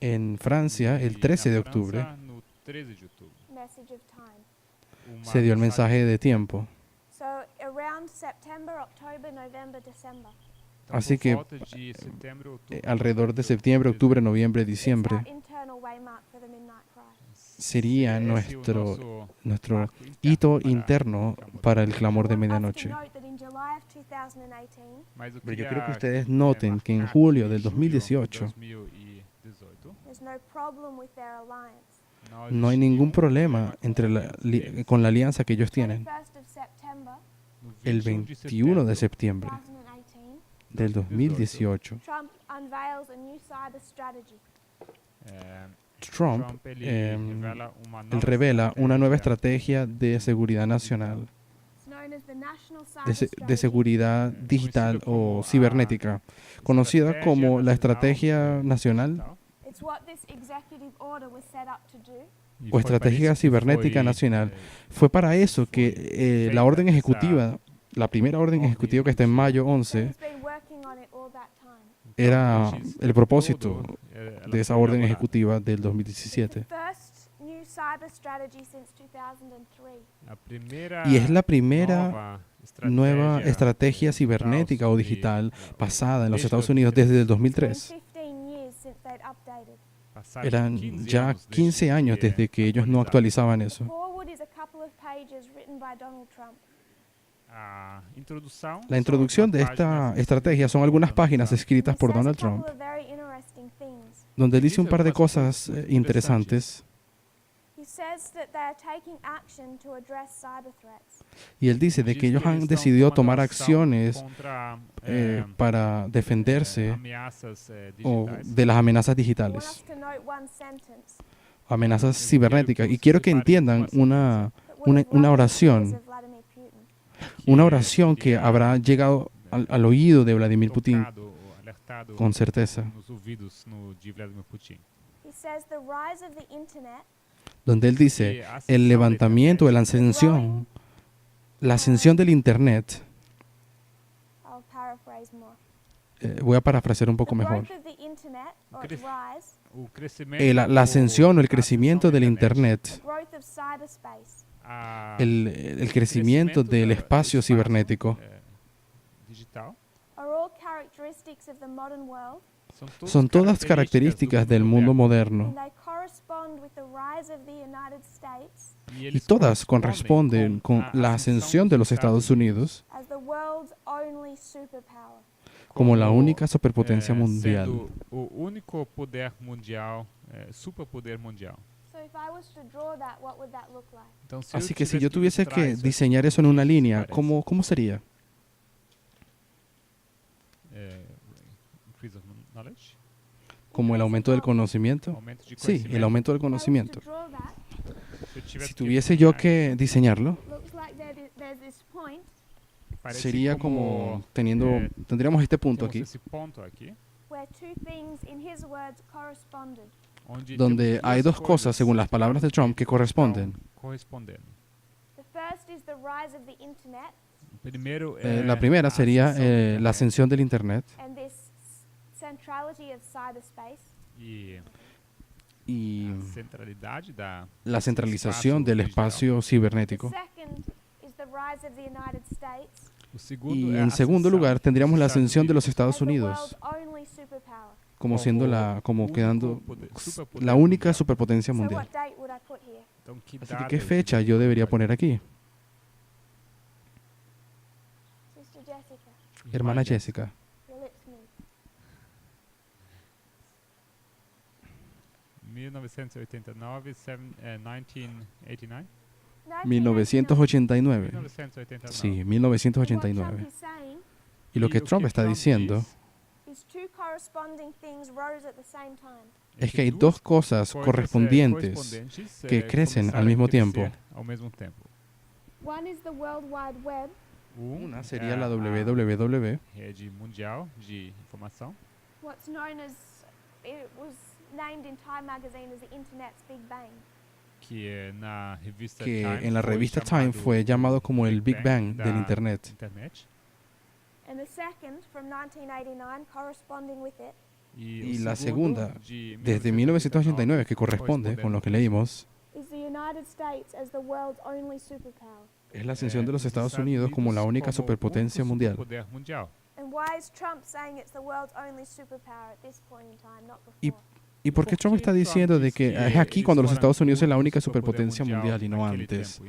En Francia, el E 13 na de octubre, França, no 13 de outubro. Message of time. Uma se dio el mensagem. mensaje de tiempo. So around September, October, November, December. Então, Así por que, volta de setembro, outubro, Alrededor de septiembre, octubre, noviembre, It's diciembre, our internal waymark for the Midnight Cry. sería esse é o nuestro nosso marco hito para interno o clamor. para el clamor de I want us to medianoche. note that in July of 2018, Mas eu Pero yo queria, quiero que ustedes noten que en marcar julio que del em julho 2018 de 2018 there's no problem with their alliance. no hay ningún problema con la alianza que ellos tienen. 21st of September No El 21 de septiembre 2018, del 2018, Trump unveils a new cyber strategy. Trump ele él revela una nueva estrategia de seguridad nacional, It's known as the National Cyber de Strategy. seguridad digital o cibernética, conocida como la Estrategia Nacional It's what this executive order was set up to do. o Estrategia Cibernética Nacional. Fue para eso que la orden ejecutiva, la primera orden ejecutiva que está en mayo 11, He's been working on it all that time. era el propósito de esa orden ejecutiva del 2017. It's the first new cyber strategy since 2003. Y es la primera nueva estrategia cibernética o digital basada en los Estados Unidos desde el It's been 2003. 15 years since they'd updated. Eran ya 15 años desde que ellos no actualizaban eso. Forward is a couple of pages written by Donald Trump. La introducción de esta estrategia son algunas páginas escritas por It says Donald a couple Trump, of very interesting things. donde él dice un par de cosas interesantes. He says that they are taking action to address cyber threats. Y él dice de que ellos han decidido tomar acciones para defenderse de las amenazas I want digitales, us to note one sentence. amenazas cibernéticas. Y quiero que entiendan una that will have una rung the oración. ears of Vladimir Putin. oración que habrá llegado al oído de Vladimir Putin con certeza. nos ouvidos de Vladimir Putin. He says the rise of the internet donde él dice el levantamiento, la ascensión del Internet. I'll paraphrase more. Voy a parafrasear un poco The mejor. growth of the internet, or its rise, O crescimento, La ascensión o el a crecimiento ascensão del da Internet, growth of cyberspace, el crecimiento del espacio cibernético, digital, are all characteristics of the modern world, son todas características del mundo and moderno they correspond with the rise of the United States y todas corresponden con la ascensión de los Estados Unidos as the world's only superpower. como la única superpotencia mundial. sendo o único poder mundial, superpoder mundial. So if I was to draw that, what would that look like? Então, se Así eu que si tivesse yo tuviese ilustrar que isso aqui, diseñar eso en una o que línea, parece? ¿cómo sería? Increase of knowledge, ¿Como el aumento del conocimiento? aumento de Sí, conhecimento. el aumento del If I was conocimiento. to draw that, Se eu tivesse Si que tuviese yo dibujar, que diseñarlo, looks like there's this point parece sería como teniendo, eh, tendríamos este punto temos aquí, esse ponto aqui, where two things, in his words, corresponded. onde donde temos hay duas dos cosas, según las palabras de Trump, que corresponden. correspondendo. The first is the rise of the internet Primeiro, La primera a sería ascensão do la internet ascensión del Internet and this centrality of cyberspace. e y a centralidade da la centralización del digital. espacio The cibernético. second is the rise of the United States O segundo Y é a en segundo ascensão lugar tendríamos la dos Estados ascensión de los as Estados the Unidos world's only superpower. como siendo como único quedando superpoder la única mundial. superpotencia So mundial. what date would I put here? Então, que Así que data ¿qué eu fecha deveria yo debería colocar poner aquí? Sister Jessica, aqui? Hermana Jessica. your lips move. 1989, 1989? 1989. 1989. Sí, And what 1989. Trump is saying Y lo que Trump está diciendo is two corresponding things rose at the same time. es que hay dos cosas correspondientes que crecen al mismo tiempo. One is the World Wide Web, Una sería la WWW, Rede Mundial de Informação, what's known as, it was named in Time magazine as the Internet's Big Bang. que na revista que Time en la foi revista chamado Time fue llamado como el Big Bang da del Internet. internet. And the second, from 1989, corresponding with it, Y o la segundo, segunda, de desde 1989, que corresponde con lo que leímos, is the United States as the world's only superpower. es la ascensión de los Estados Unidos como la única superpotencia mundial. Superpoder mundial. And why is Trump saying it's the world's only superpower at this point in time, not Y- before? ¿Y por qué Trump está diciendo de que es aquí cuando los Estados Unidos es la única superpotencia mundial y no antes?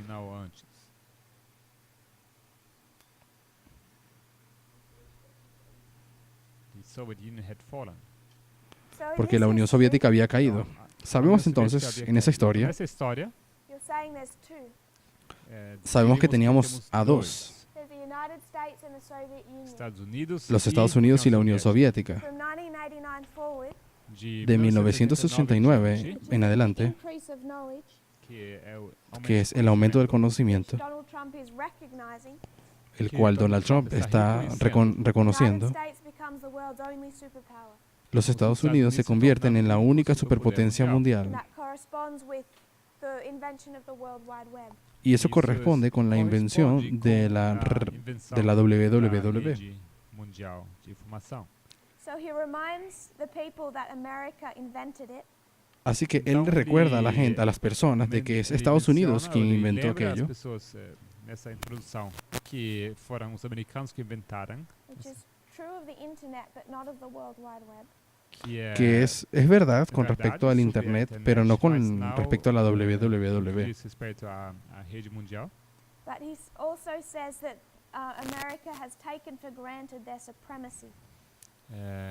So in Porque this la Unión history, Soviética había caído. Sabemos entonces, en esa historia, Nessa história, you're saying there's two. sabemos que diríamos teníamos temos a dos, There's the United States and the Soviet Union. Estados Unidos los Estados Unidos y la Unión Soviética. From 1989 forward, De 1989 en adelante, increase of knowledge, que es el aumento del conocimiento, Donald Trump is recognizing, el cual Donald Trump está the reconociendo, United States becomes the world's only superpower. los Estados Unidos se convierten en la única superpotencia And mundial. that corresponds with the invention of the World Wide Web. Y eso corresponde con la invención de la WWW. Mundial de Informação. So he reminds the people that America invented it, Así que él le recuerda a la gente, a las personas, de que es Estados Unidos quien inventó aquello. Pessoas, nessa introdução, que foram os americanos que inventaram, which is true of the internet but not of the World Wide Web. Que es verdad con verdade respecto al sobre a Internet, internet, pero no mas con não, respecto a la no WWW. diz respeito à rede mundial. But he also says that America has taken for granted their supremacy.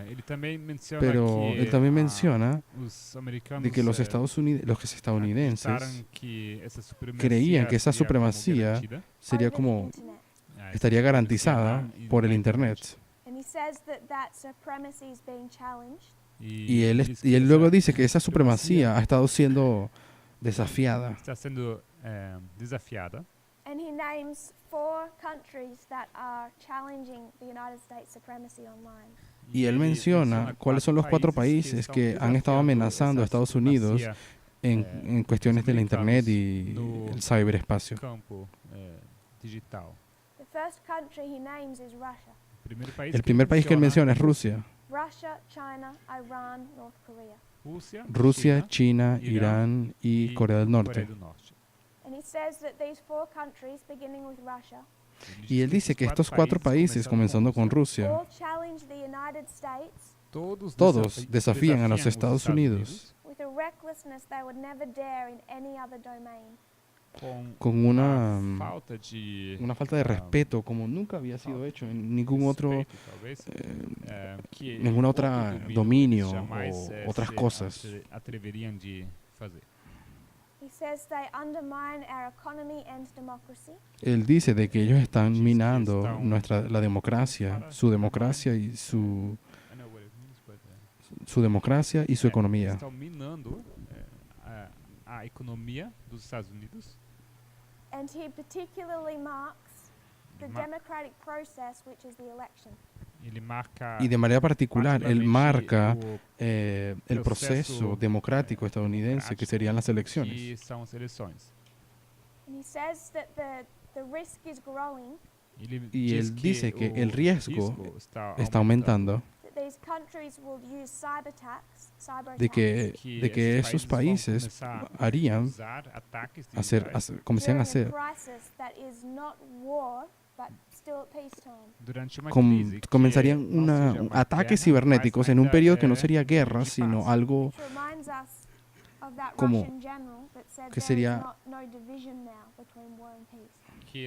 Ele também menciona Pero que él también menciona os americanos de que los estadounidenses acreditaram que essa supremacia creían que esa seria como supremacía garantida. sería over the como internet. estaría garantizada por el Internet. And he says that supremacy is being challenged. Y él diz que luego essa dice que esa supremacía ha estado siendo desafiada. está sendo desafiada. And he names 4 countries that are challenging the United States supremacy online. Y él menciona cuáles son los 4 países que han estado amenazando a Estados Unidos en cuestiones de la Internet y el ciberespacio. campo digital. The first country he names is Russia. El primer país que él menciona es Rusia. Russia, China, Iran, North Korea. Rusia, China, Irán y Corea del Norte. And he says that these four countries, beginning with Russia, Y él dice que estos 4 países, comenzando con Rusia, all challenge the United States todos desafían a los Estados Unidos with a recklessness they would never dare in any other domain. con una falta de ah, respeto como nunca había sido hecho en ningún otro, que ninguna otra dominio jamais, o otras se cosas. atreveriam de fazer. He says they undermine our economy and democracy. Él dice de que ellos están minando la democracia, su democracia y su democracia y su economía. Estão minando a economia dos Estados Unidos. And he particularly marks the Ma- democratic process, which is the election. Ele marca Y de manera particular, él marca o el proceso democrático estadounidense, que serían las elecciones. que são as eleições. And he says that the risk is growing, Y él dice que el o riesgo risco está aumentando that these countries will use cyber attacks, de que esos países harían, usar ataques de comenzarían a hacer, during a crisis that is not war, but still at peacetime. durante uma com- crise que comenzarían não seja uma ataques guerra, cibernéticos mas en un ainda periodo que no é sería guerra, de sino paz. algo Which reminds us of that como Russian general that said que there sería- is no division now between war and peace.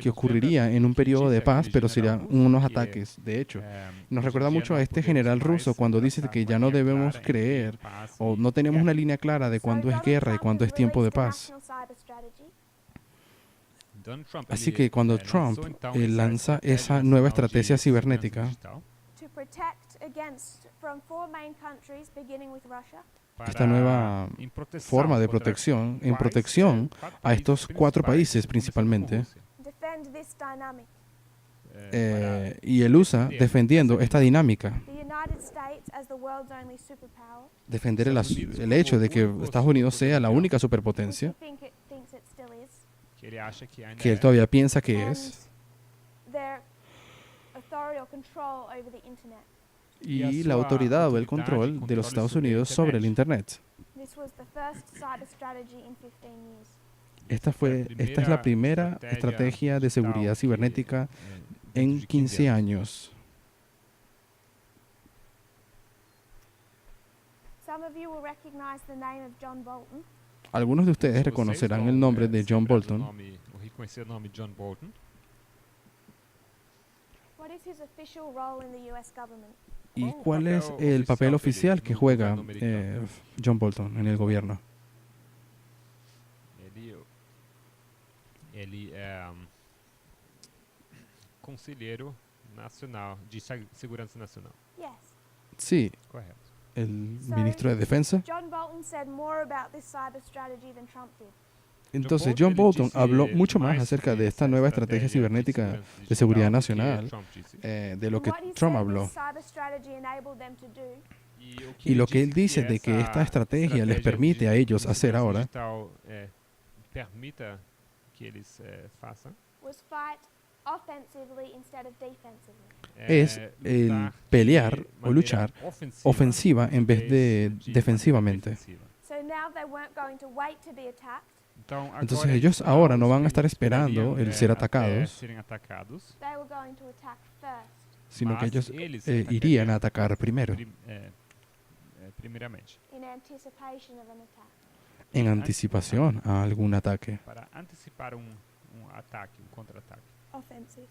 que ocurriría en un periodo de paz, pero serían unos ataques, de hecho. Nos recuerda mucho a este general ruso cuando dice que ya no debemos creer o no tenemos una línea clara de cuándo es guerra y cuándo es tiempo de paz. Así que cuando Trump lanza esa nueva estrategia cibernética, To protect against from four main countries, beginning with Russia, esta nueva forma de protección, en protección a estos 4 países principalmente, defend this dynamic. y él usa defendiendo esta dinámica, The United States, as the world's only superpower, defender el hecho de que Estados Unidos sea la única which superpotencia he thinks it still is, que ele acha que ainda que él é. todavía piensa que and es, their authority or control over the internet. y la autoridad o el control de los Estados Unidos sobre el Internet. This was the first cyber strategy in 15 years. Esta es la primera estrategia de seguridad cibernética en 15 años. Some of you will recognize the name of John Bolton. Algunos de ustedes reconocerán el nombre de John Bolton. O reconhecer o nome John Bolton. What is his official role in the US government? ¿Y cuál es el papel oficial que juega John Bolton en el gobierno? Ele é conselheiro nacional de segurança nacional. Yes. Sí, Correto. el ministro de Defensa. John Bolton said more about this cyber strategy than Trump did. Entonces John Bolton habló mucho más acerca de esta nueva estrategia cibernética de seguridad nacional de lo que What he Trump said habló. this cyber strategy enabled them to do Y lo que él dice de que esta estrategia les permite a ellos hacer ahora permita que eles façam was fight offensively instead of defensively. es el pelear o luchar ofensiva en vez de defensivamente. So now they weren't going to wait to be attacked. Entonces ellos ahora no van a estar esperando el ser atacados, They were going to attack first. sino que ellos irían a atacar primero, primeiramente, In anticipation of an attack. en anticipación a algún ataque. para antecipar ataque, contra-ataque. Offensive.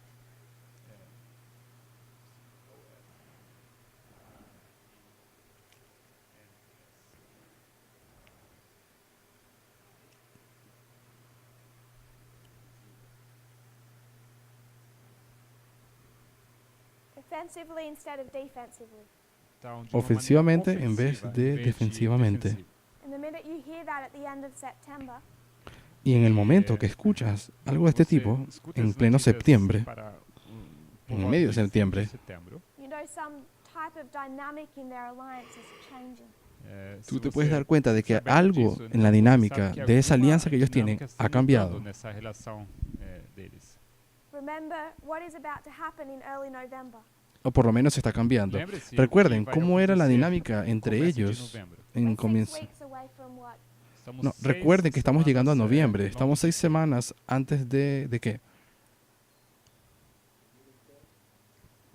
Offensively instead of defensively. Então, de uma Ofensivamente maneira en vez ofensiva, de em vez defensivamente. defensiva. And the minute you hear that at the end of September, Y en el momento que escuchas algo de este Você tipo, escuta en as pleno notícias septiembre, para, en por el medio de volta septiembre, you know some type of dynamic in their alliance is changing. tú te puedes dar cuenta de que algo en la dinámica de esa alianza que ellos tienen ha cambiado. Nessa relação deles. Remember what is about to happen in early November. O por lo menos está cambiando. Lembre-se Recuerden que vai cómo era la acontecer dinámica no entre começo de ellos novembro. en We're 6 comienzo. weeks away from what? Estamos No, 6 recuerden que estamos llegando a semanas, noviembre. no Estamos 6 semanas antes ¿de qué?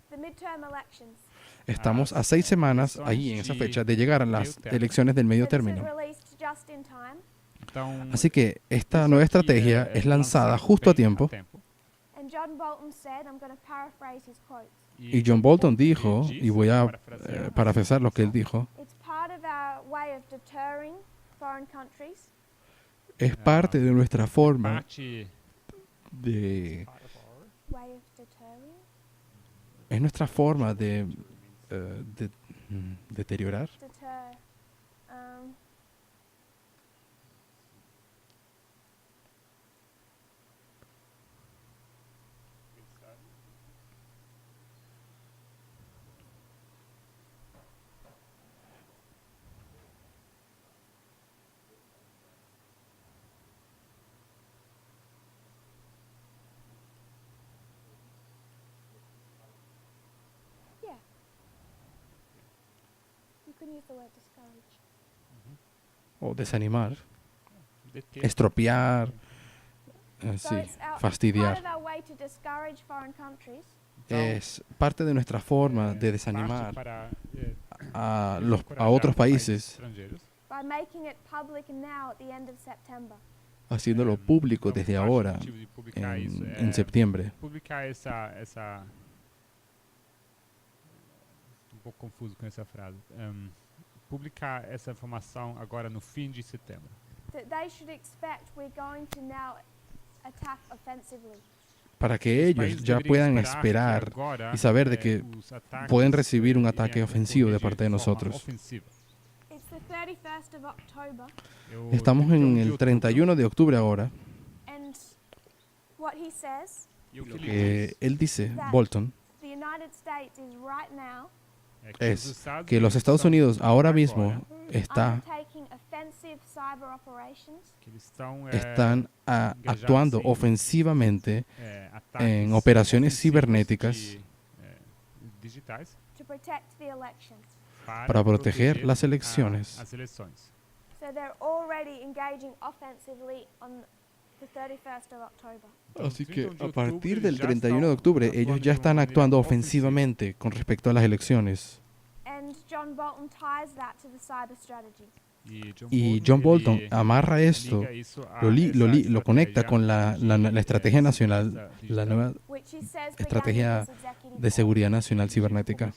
The midterm elections. Estamos a 6 semanas ahí en esa fecha de llegar a las elecciones del medio So this is término. released just in time, Então, Así que esta isso nueva aqui estrategia es lanzada justo a bem tiempo. and John Bolton said, I'm going to paraphrase his quotes. Y John Bolton dijo, ele y voy a parafrasear, parafrasear lo que él dijo, It's part of our way of deterring foreign countries es parte de nuestra forma parte de... way of deterring. Es nuestra forma de deteriorar. Deter. Yeah. You can use the word discourage. O desanimar, deter. estropear, So sí, it's part fastidiar. of our way to discourage foreign countries Então, Es parte de nuestra forma de parte desanimar para, a encorajar otros países países, estrangeiros. by making it public now at the end of September. haciéndolo público Então, desde parte do ahora, motivo de publicar isso en septiembre. publicar essa um pouco confuso com essa frase. Publicar essa informação agora no fim de setembro. That they should expect we're going to now attack offensively. Para que Os ellos países ya deveriam puedan esperar que esperar agora, y saber de que os ataques pueden recibir un iriam ataque ofensivo de ocorrer parte de forma nosotros. ofensiva. It's the 31st of October, Estamos en el 31 de octubre ahora. and what he says, E o que Lo ele que diz él dice, Bolton, the United States is right now es que los Estados Unidos ahora mismo undertaking offensive cyber operations están actuando ofensivamente en operaciones cibernéticas digitais to protect the elections. para proteger las elecciones. As eleições. So they're already engaging offensively on the 31st of October. Así que a partir del 31 de octubre ellos ya están actuando ofensivamente con respecto a las elecciones. And John Bolton ties that to the cyber strategy. Y John Bolton amarra esto, lo conecta con la estrategia nacional, la nueva Which he says estrategia began with this executive de order. seguridad nacional cibernética,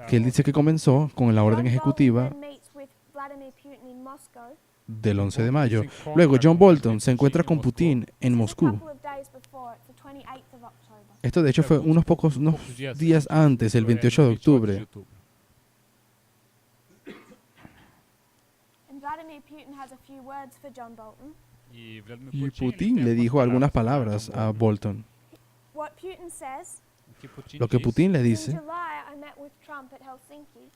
que él dice que comenzó con la orden John ejecutiva Bolton then meets with Vladimir Putin in Moscow. del 11 de mayo. Luego John Bolton se encuentra con Putin en This is a Moscú. couple of days before, it's the 28th of October. Esto de hecho fue unos días antes, el 28 de octubre. And Vladimir Putin has a few words for John Bolton. Y Y Putin le dijo algunas palabras a Bolton. What Putin says, Lo que Putin le in dice July I met with Trump at Helsinki.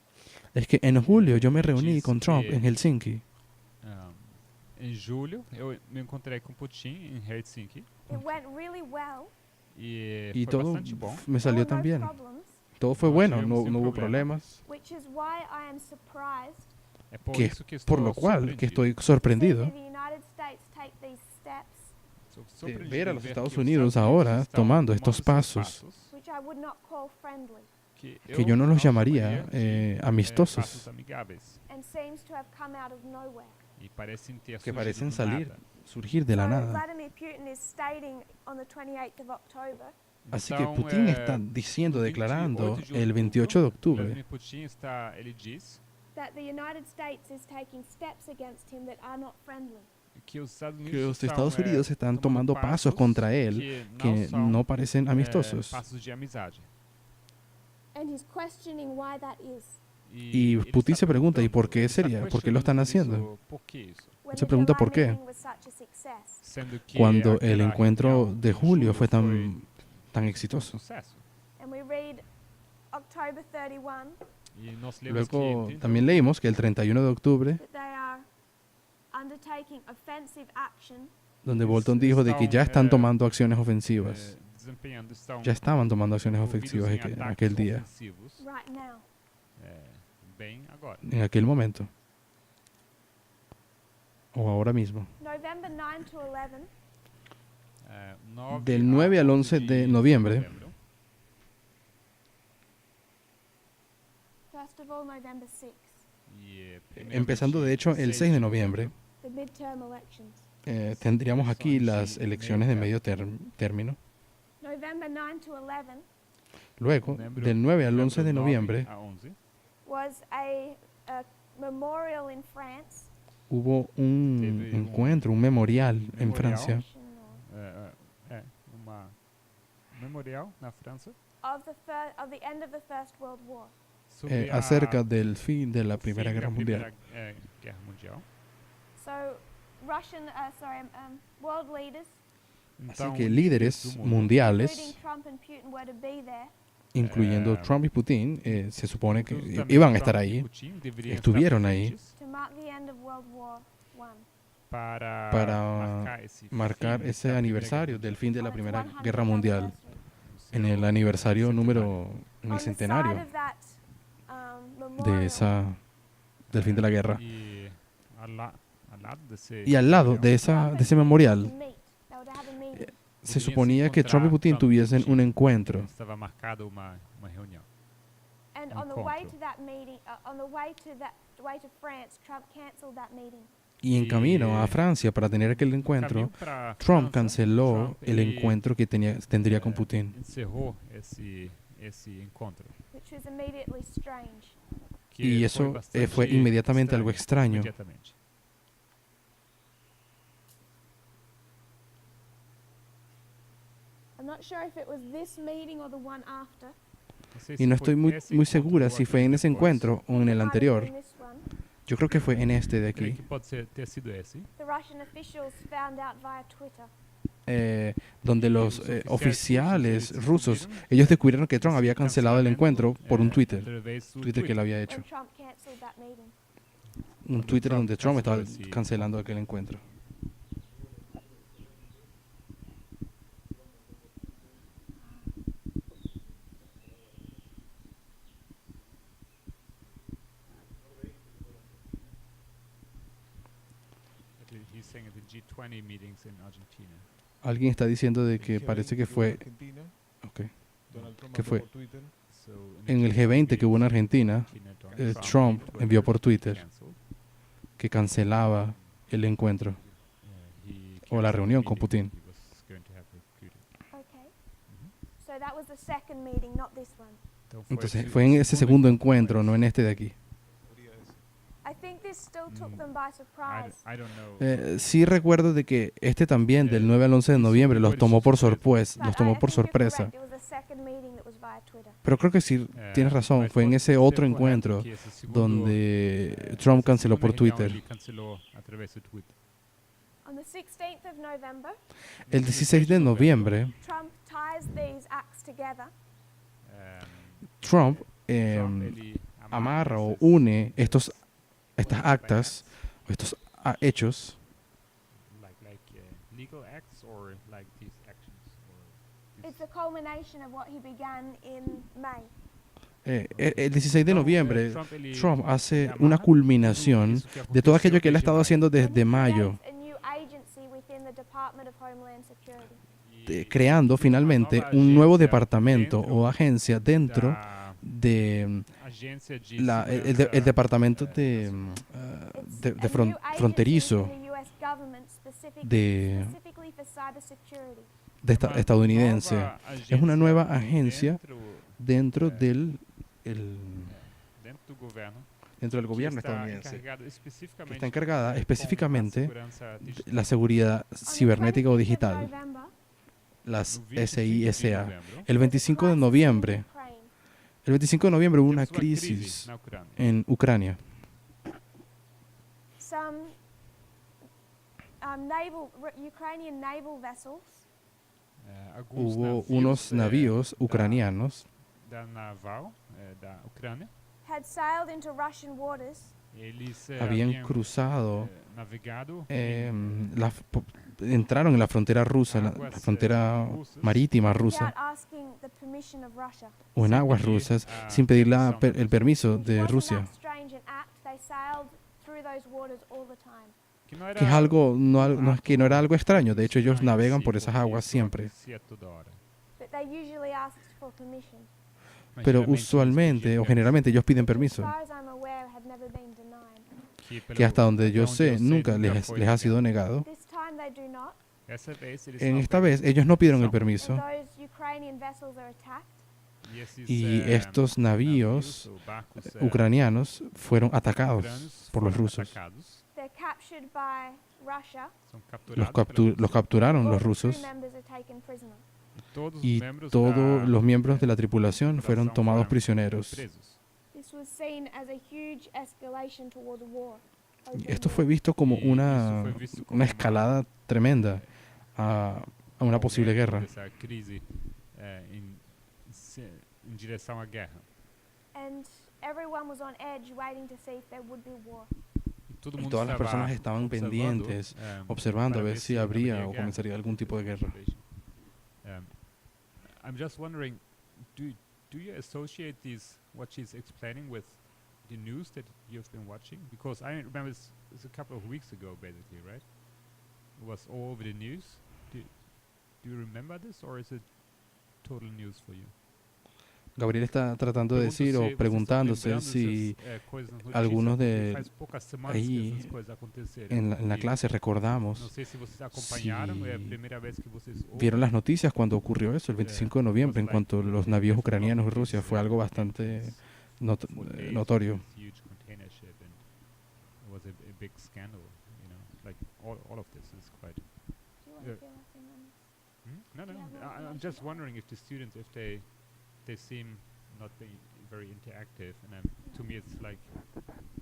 es que en julio yo me reuní con Trump en Helsinki. Em julho, eu me encontrei com Putin em Helsinki It went really well. e Y foi todo bastante bom. me There salió were no tan bien. problems, Todo fue No bueno, tuvimos no hubo ningún problema. problemas. which is why I am surprised É por Que isso que por estou lo cual que surpreendido. estoy to see sorprendido the United States take these steps, Sou de surpreendido ver a los ver Estados que os Unidos Estados ahora estão tomando estos esses pasos which I would not call friendly, que yo no los llamaría chamaria de, amistosos, passos amigáveis and seems to have come out of nowhere. e parecem ter que surgido parecen do salir, nada. surgir de la So nada. Vladimir Putin is stating on the 28th of October Así que Então, Putin está diciendo, 28 declarando de el 28 de octubre Vladimir Putin ele diz that the United States is taking steps against him that are not friendly. que os Estados Unidos, que los Estados Unidos están tomando pasos contra él que no parecen amistosos. passos de amizade. And he's questioning why that is. Y ele Putin está se pregunta, ¿y perguntando, por qué ele está sería? ¿Por qué lo están questionando haciendo? isso, ¿Por qué isso? When Se the pregunta por July qué. meeting was such a success. Sendo que Cuando el aquela encuentro reunião de em julio fue tan um exitoso. sucesso. And we read October 31, E nós lemos que Luego em 31 también leímos que el 31 de octubre, that they are undertaking offensive action donde Bolton dijo de que ya están tomando acciones ofensivas. desempenhando, estão Ya estaban tomando acciones envolvidos ofensivas em en ataques aquel día, ofensivos, right now. bem agora. en aquel momento. O ahora mismo. November 9 to 11, Del 9 al 11 de noviembre. first of all, November 6th, Empezando de hecho el 6 de noviembre, the midterm elections. tendríamos aquí las elecciones de medio término. November 9 to 11 Luego, del 9 al 11 de noviembre, a 11, was a memorial in France. hubo un encuentro, un memorial en memorial. Francia uma memorial na França Of the end of the First World War. sobre acerca del fin de la o fim Primera da Guerra Mundial. Primeira, Guerra Mundial. So, world leaders, Así Então, que líderes do mundo, mundiales, including Trump and Putin, were to be there. incluyendo Trump y Putin, se supone que incluso também iban a estar Trump e ahí, Putin deveriam estuvieron estar ahí presentes To mark the end of World War I. para marcar fim ese da Primeira aniversario Guerra del fin de la On its Primera 100th Guerra Mundial, anniversary. en el aniversario número, en On el the centenario side of that, de del fin de la guerra. E al lado desse Y al lado de memorial, ese memorial, They were to have a meeting. se suponía que Trump y Putin tuviesen un encuentro. estava marcada uma reunião. And on the way encontro. to that meeting, on the way to France, Trump cancelled that meeting. Y en camino a Francia para tener aquel encuentro, Caminho pra Trump França, canceló Trump, el ele, encuentro que tendría con Putin. encerrou esse encontro. Which was immediately strange. Que Y foi eso bastante fue inmediatamente algo extraño. Imediatamente. I'm not sure if it was this meeting or the one after. Não sei Y se no foi estoy muy esse muy encontro segura ou si aquele fue en ese depois. encuentro o en el Might have anterior. been this one. Yo creo que fue en este de Creio aquí, que pode ter sido esse. The Russian officials found out via Twitter. donde los Los oficiales eles rusos, descobriram ellos descubrieron que Trump había esse cancelado el encuentro por un Twitter, através do Twitter que él había hecho. When Trump cancelled that meeting. Un Twitter donde Trump estaba canceló ese cancelando aquel encuentro. He's saying the G20 meetings in Argentina. Alguien está diciendo de que El parece G20 que hubo en fue Argentina, ok, Donald Trump ¿Qué mandó fue? por Twitter, So, en el G20 que hubo en Argentina, Argentina, Donald Trump made envió por Twitter canceled. que cancelaba el encuentro He o la canceled reunión the con meeting Putin. he was going to have with Putin. Okay. So that was the second meeting, not this one. Então Entonces esse fue en ese segundo encuentro, encuentro. no en este de aquí. sería ese. I think this still took Mm. them by surprise. I don't know. Sí recuerdo de que este también del 9 al 11 de noviembre los tomó por sorpresa, But los I tomó por think you're sorpresa. correct, it was the second meeting that was via Twitter. Pero creo que sí tienes razón, fue en ese otro encuentro donde Trump canceló por Twitter. Ele cancelou através de Twitter. On the 16th of November, El 16 de noviembre, Trump ties these acts together Trump Trump, em, ele amarra o esses- une estas actas, o estos hechos, legal acts or like these actions or it's a culmination of what he began in May. el 16 de noviembre, ele Trump hace amarra una tudo culminación isso que de todo aquello aconteceu que él ha desde estado maio. haciendo When desde he mayo, creates a new agency within the Department of Homeland Security. creando finalmente un nuevo departamento o agencia dentro da de agência de el segurança, departamento It's de a new agency fronterizo within the US government de- specifically for cybersecurity. uma estadounidense. nova Es una nueva agência agencia dentro del dentro do governo dentro del que gobierno está estadounidense, encarregada especificamente que está encargada com a específicamente segurança digital. de la seguridad On the cibernética o 25th of digital, November, las No 25 de SISA. novembro, El 25 de crisis in noviembre, Ukraine. el 25 de noviembre hubo una temos uma crise crisis na Ucrânia. en Ucrania. Some Ukrainian naval vessels Alguns Hubo navios, unos navíos ucranianos da naval da Ucrânia had sailed into Russian waters eles habían cruzado, navegado entraron en la frontera rusa, la frontera marítima rusa, without asking the permission of Russia. o en aguas rusas, sin pedir el permiso It de wasn't Rusia. that strange an act. They sailed through those waters all the time. Que es algo, que no era algo extraño. De hecho, ellos navegan por esas aguas siempre. But they usually asked for permission. Pero usualmente o generalmente ellos piden permiso, As far as I'm aware, had never been denied. que hasta donde yo sé nunca les ha sido negado. This time they do not. En esta vez ellos no pidieron el permiso, And those Ukrainian vessels are attacked. y estos navíos ucranianos fueron atacados por los rusos. They're captured by Russia. Los capturaron All los the crew rusos members are taken prisoner. y todos los miembros de la tripulación fueron tomados prisioneros. This was seen as a huge escalation towards war. Y esto fue visto como una escalada tremenda a una posible guerra. Essa crise em direção à guerra. And everyone was on edge waiting to see if there would be war. Todo Y mundo todas las estaba personas estaban pendientes, observando a ver si habría o comenzaría algún tipo de guerra. I'm just wondering, do you associate what she's explaining with the news that you've been watching? Because I remember it's a couple of weeks ago, basically, right? It was all over the news. Do you remember this, or is it total news for you? Gabriel está tratando de decir o preguntándose si algunos de ahí en la clase recordamos si vieron las noticias cuando ocurrió eso el 25 de noviembre en cuanto a los navíos ucranianos y Rusia. Fue algo bastante notorio. No. I'm just wondering if the students, if they seem not being very interactive, and to me it's like,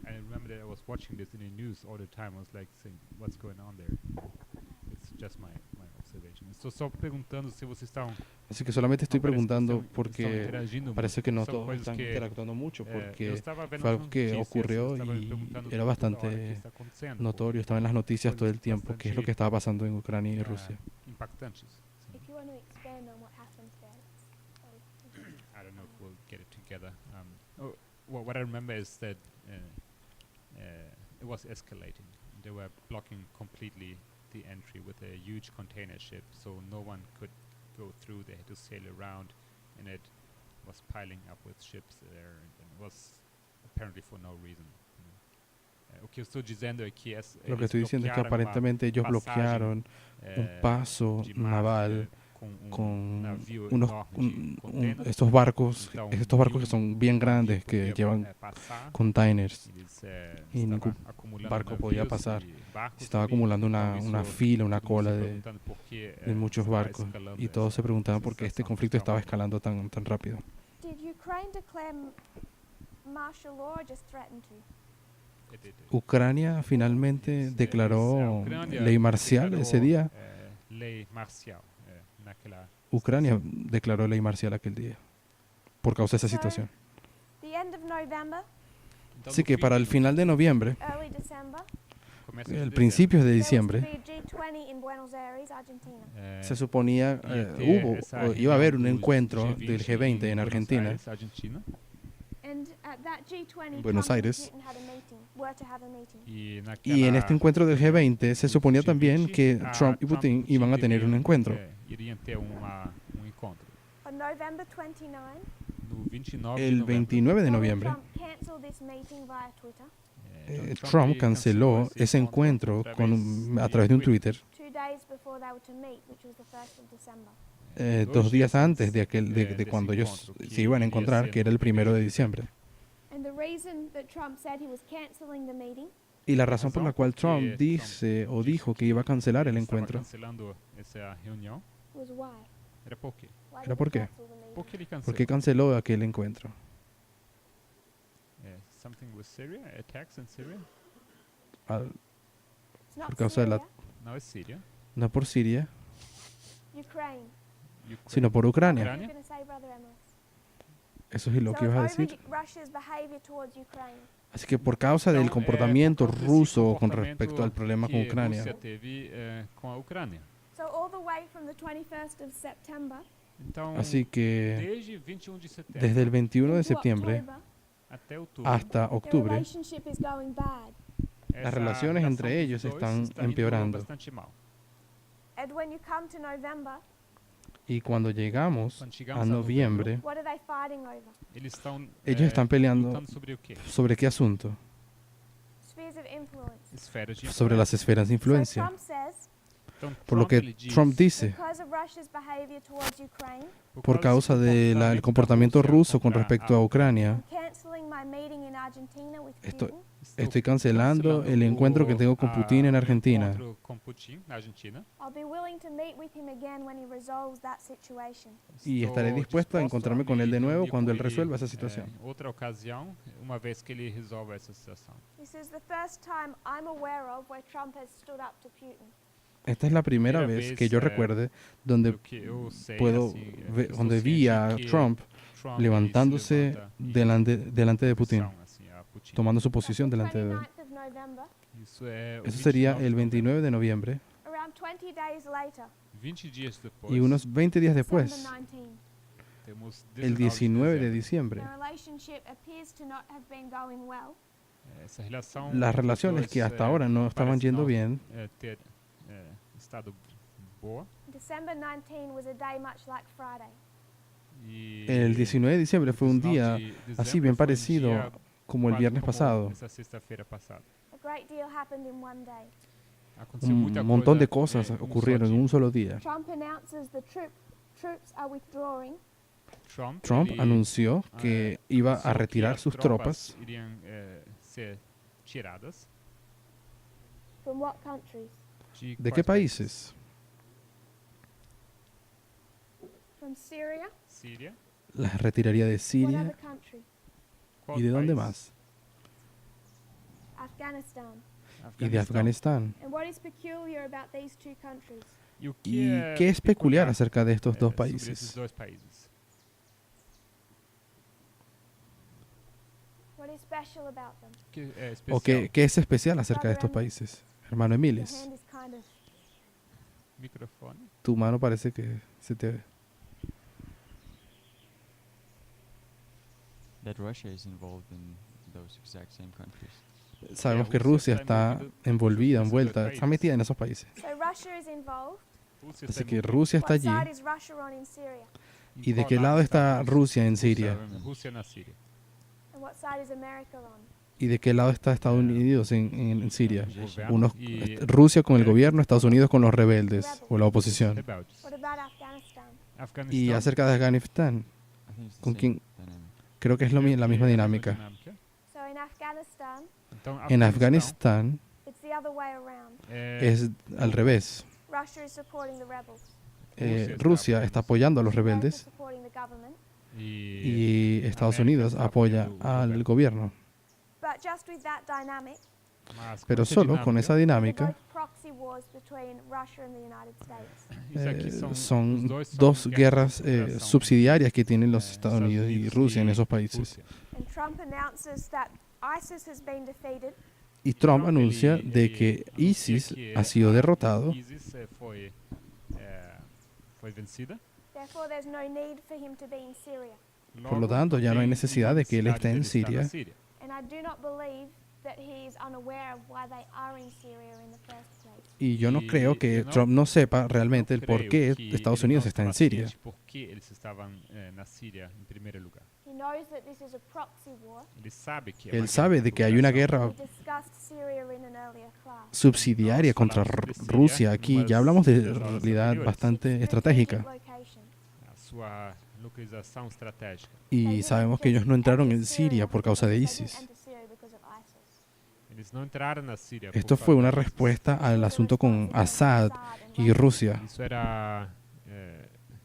I remember that I was watching this in the news all the time. I was like saying, what's going on there? It's just my observation. Estou perguntando se vocês estão. Así que solamente estoy preguntando porque parece que no todos están interactuando mucho, porque fue algo que ocurrió y era bastante notorio. Estaba en las noticias todo el tiempo qué es lo que estaba pasando en Ucrania y Rusia. Impactantes. If you want to expand on what happened there. I don't know if we'll get it together. What I remember is that it was escalating. They were blocking completely the entry with a huge container ship, so no one could go through. They had to sail around, and it was piling up with ships there, and it was apparently for no reason. O que eu estou dizendo é que Lo que estoy diciendo es que aparentemente ellos bloquearon un paso naval con estos barcos que son bien grandes, que llevan containers, y ningún barco podía pasar. Estaba acumulando una fila, una cola de muchos barcos, y todos se preguntaban por qué este conflicto estaba escalando tan rápido. Did Ukraine declare martial law or just threaten to? Ucrania finalmente declaró ley marcial ese día. Ucrania declaró ley marcial aquel día por causa de esa situación. The end of November, Así que para el final de noviembre, early December, el principio de there was to diciembre, be a G20 in Buenos Aires, Argentina. se suponía iba a haber un encuentro del G20 en Argentina, And at that G20, Buenos Trump and Aires. Putin had a meeting, were to have a meeting. y en este encuentro del G20 se suponía también que Trump y Putin iban a tener un encuentro. On November 29, El 29 de Donald noviembre, Trump canceled this meeting via Twitter Trump canceló ese encuentro a través de un Twitter 2 days before they were to meet, which was the 1st of December. 2 días antes de cuando ellos se iban a encontrar, que era el 1 de diciembre. And the reason that Trump said he was canceling the meeting Y la razón por la cual Trump dijo que iba a cancelar el encuentro was why. Why ¿Era did por he qué? cancel the meeting? ¿Por qué canceló aquel encuentro? Something with Syria, attacks in Syria? It's not Por causa de la, Syria, No, es Siria. no por Siria, Ukraine. sino por Ucrania. What are you going to say, Brother Emmerich? Eso es lo So que ibas a over decir. Russia's behavior towards Ukraine. Así que por causa del comportamiento ruso con respecto al problema con que Ucrania, Rússia teve com a Ucrânia. So all the way from the 21st of September Então, así que desde 21 de setembro desde el 21 de into septiembre October, até outubro, hasta the octubre, relationship is going bad. essa relaciones relação entre dos ellos dois están está indo empeorando. bastante mal. And when you come to November, y cuando llegamos Quando chegamos a noviembre, what are they fighting over? eles estão ellos están peleando lutando sobre o quê? ¿sobre qué asunto? Spheres of influence. Esferas de Sobre las esferas de So influencia. Trump says, Então, Por lo que ele diz, Trump dice, because of Russia's behavior towards Ukraine, por causa del comportamiento ruso con respecto a Ucrania, I'm cancelling my meeting in Argentina with Esto- Putin. estoy cancelando el encuentro que tengo con Putin en Argentina. Com Putin na Argentina. I'll be willing to meet with him again when he resolves that situation. Y estaré dispuesto a encontrarme con él de nuevo cuando él resuelva esa situación. Outra ocasião, uma vez que ele resolva essa situação. This is the first time I'm aware of where Trump has stood up to Putin. Esta es la primera Primera vez vez, que yo recuerde donde Do que eu sei, puedo assim, ver, estou donde vi ciente a que Trump Trump levantándose se levanta e delante de Putin, pressão, assim, a Putin. tomando su That's posición the delante de él. 29th of November. Isso é o Eso sería 29 el de 29 de noviembre Around 20 days later, 20 dias depois, y unos 20 días December después, 19, temos el 19 de dezembro. diciembre, the relationship appears to not have been going well. Essa relação las entre os relaciones dois, que hasta ahora no estaban parece yendo não, bien, ter estado boa. December 19 was a day much like Friday. E el 19 de diciembre fue un 19 día de así dezembro bien foi parecido dia como el quase viernes como pasado. essa sexta-feira passada. A great deal happened in one day. Aconteceu muita Un montón de coisa, cosas um ocurrieron só en dia. un solo día. Trump announces the troops are withdrawing. Trump ele, anunció que iba anunciou a que retirar as sus tropas. iriam ser tiradas. From what countries? ¿De qué países? From Syria? Síria. Las retiraría de What Siria other country? Qual y de dónde país? más. Afghanistan. Y de Afganistán. And what is peculiar about these two countries? E o ¿Y qué es peculiar acerca de estos dos sobre esses países? dois países? What is special about them? Que é ¿O especial? qué es especial acerca de estos países? Hermano Your Emilis, hand is kind of Microfone. tu mano parece que se te... That Russia is involved in those exact same countries. Sabemos que Rusia está envuelta, está metida en esos países. so Russia is involved. Rússia Así está que envolvida. Rusia está What allí. side is Russia on in Syria? Em ¿Y de qual qué lado está Rússia? Rusia en Siria? Rússia na Síria. And what side is America on? ¿Y de qué lado está Estados Unidos en Siria? O governo Unos, e Rusia con el gobierno, Estados Unidos con los rebeldes o la oposición. rebeldes. What about Afghanistan? Afeganistão. Y acerca de Afganistán, I think it's the ¿con same quién? dynamic. Creo que es la misma É a mesma dinámica. So in Afghanistan, Então, En Afganistán it's the other way around. es al revés. Russia is supporting the rebels. Rusia está apoyando a los America is rebeldes supporting the government. y Estados América Unidos está apoya apoyando al gobierno. But just with that dynamic, Pero solo con esa they're dinámica both proxy wars between Russia and the United States. son dos guerras subsidiarias que tienen los Estados Unidos y Rusia en esos países. And Trump announces that ISIS has been defeated. Y Trump anuncia de que ISIS ha sido derrotado, ISIS foi vencida. Therefore, there's no need for him to be in Syria. por lo tanto ya no hay necesidad de que él esté en Siria. And I do not believe that he is unaware of why they are in Syria in the first place. Y yo no Y creo que yo no- Trump no sepa realmente el por qué Estados Unidos está en Siria. Por qué eles estavam na Síria em primeiro lugar? He knows that this is a proxy war. Ele sabe que Él sabe de que hay una guerra We discussed Syria in an earlier class. subsidiaria contra Rusia aquí. Ya hablamos de realidad bastante estratégica. Location. a sua localização estratégica. Y sabemos que ellos no entraron en Siria por causa de They ISIS. didn't enter Syria because of ISIS. Eles não entraram na Síria. Esto por fue una causa disso. respuesta al asunto con Assad y Rusia. Isso era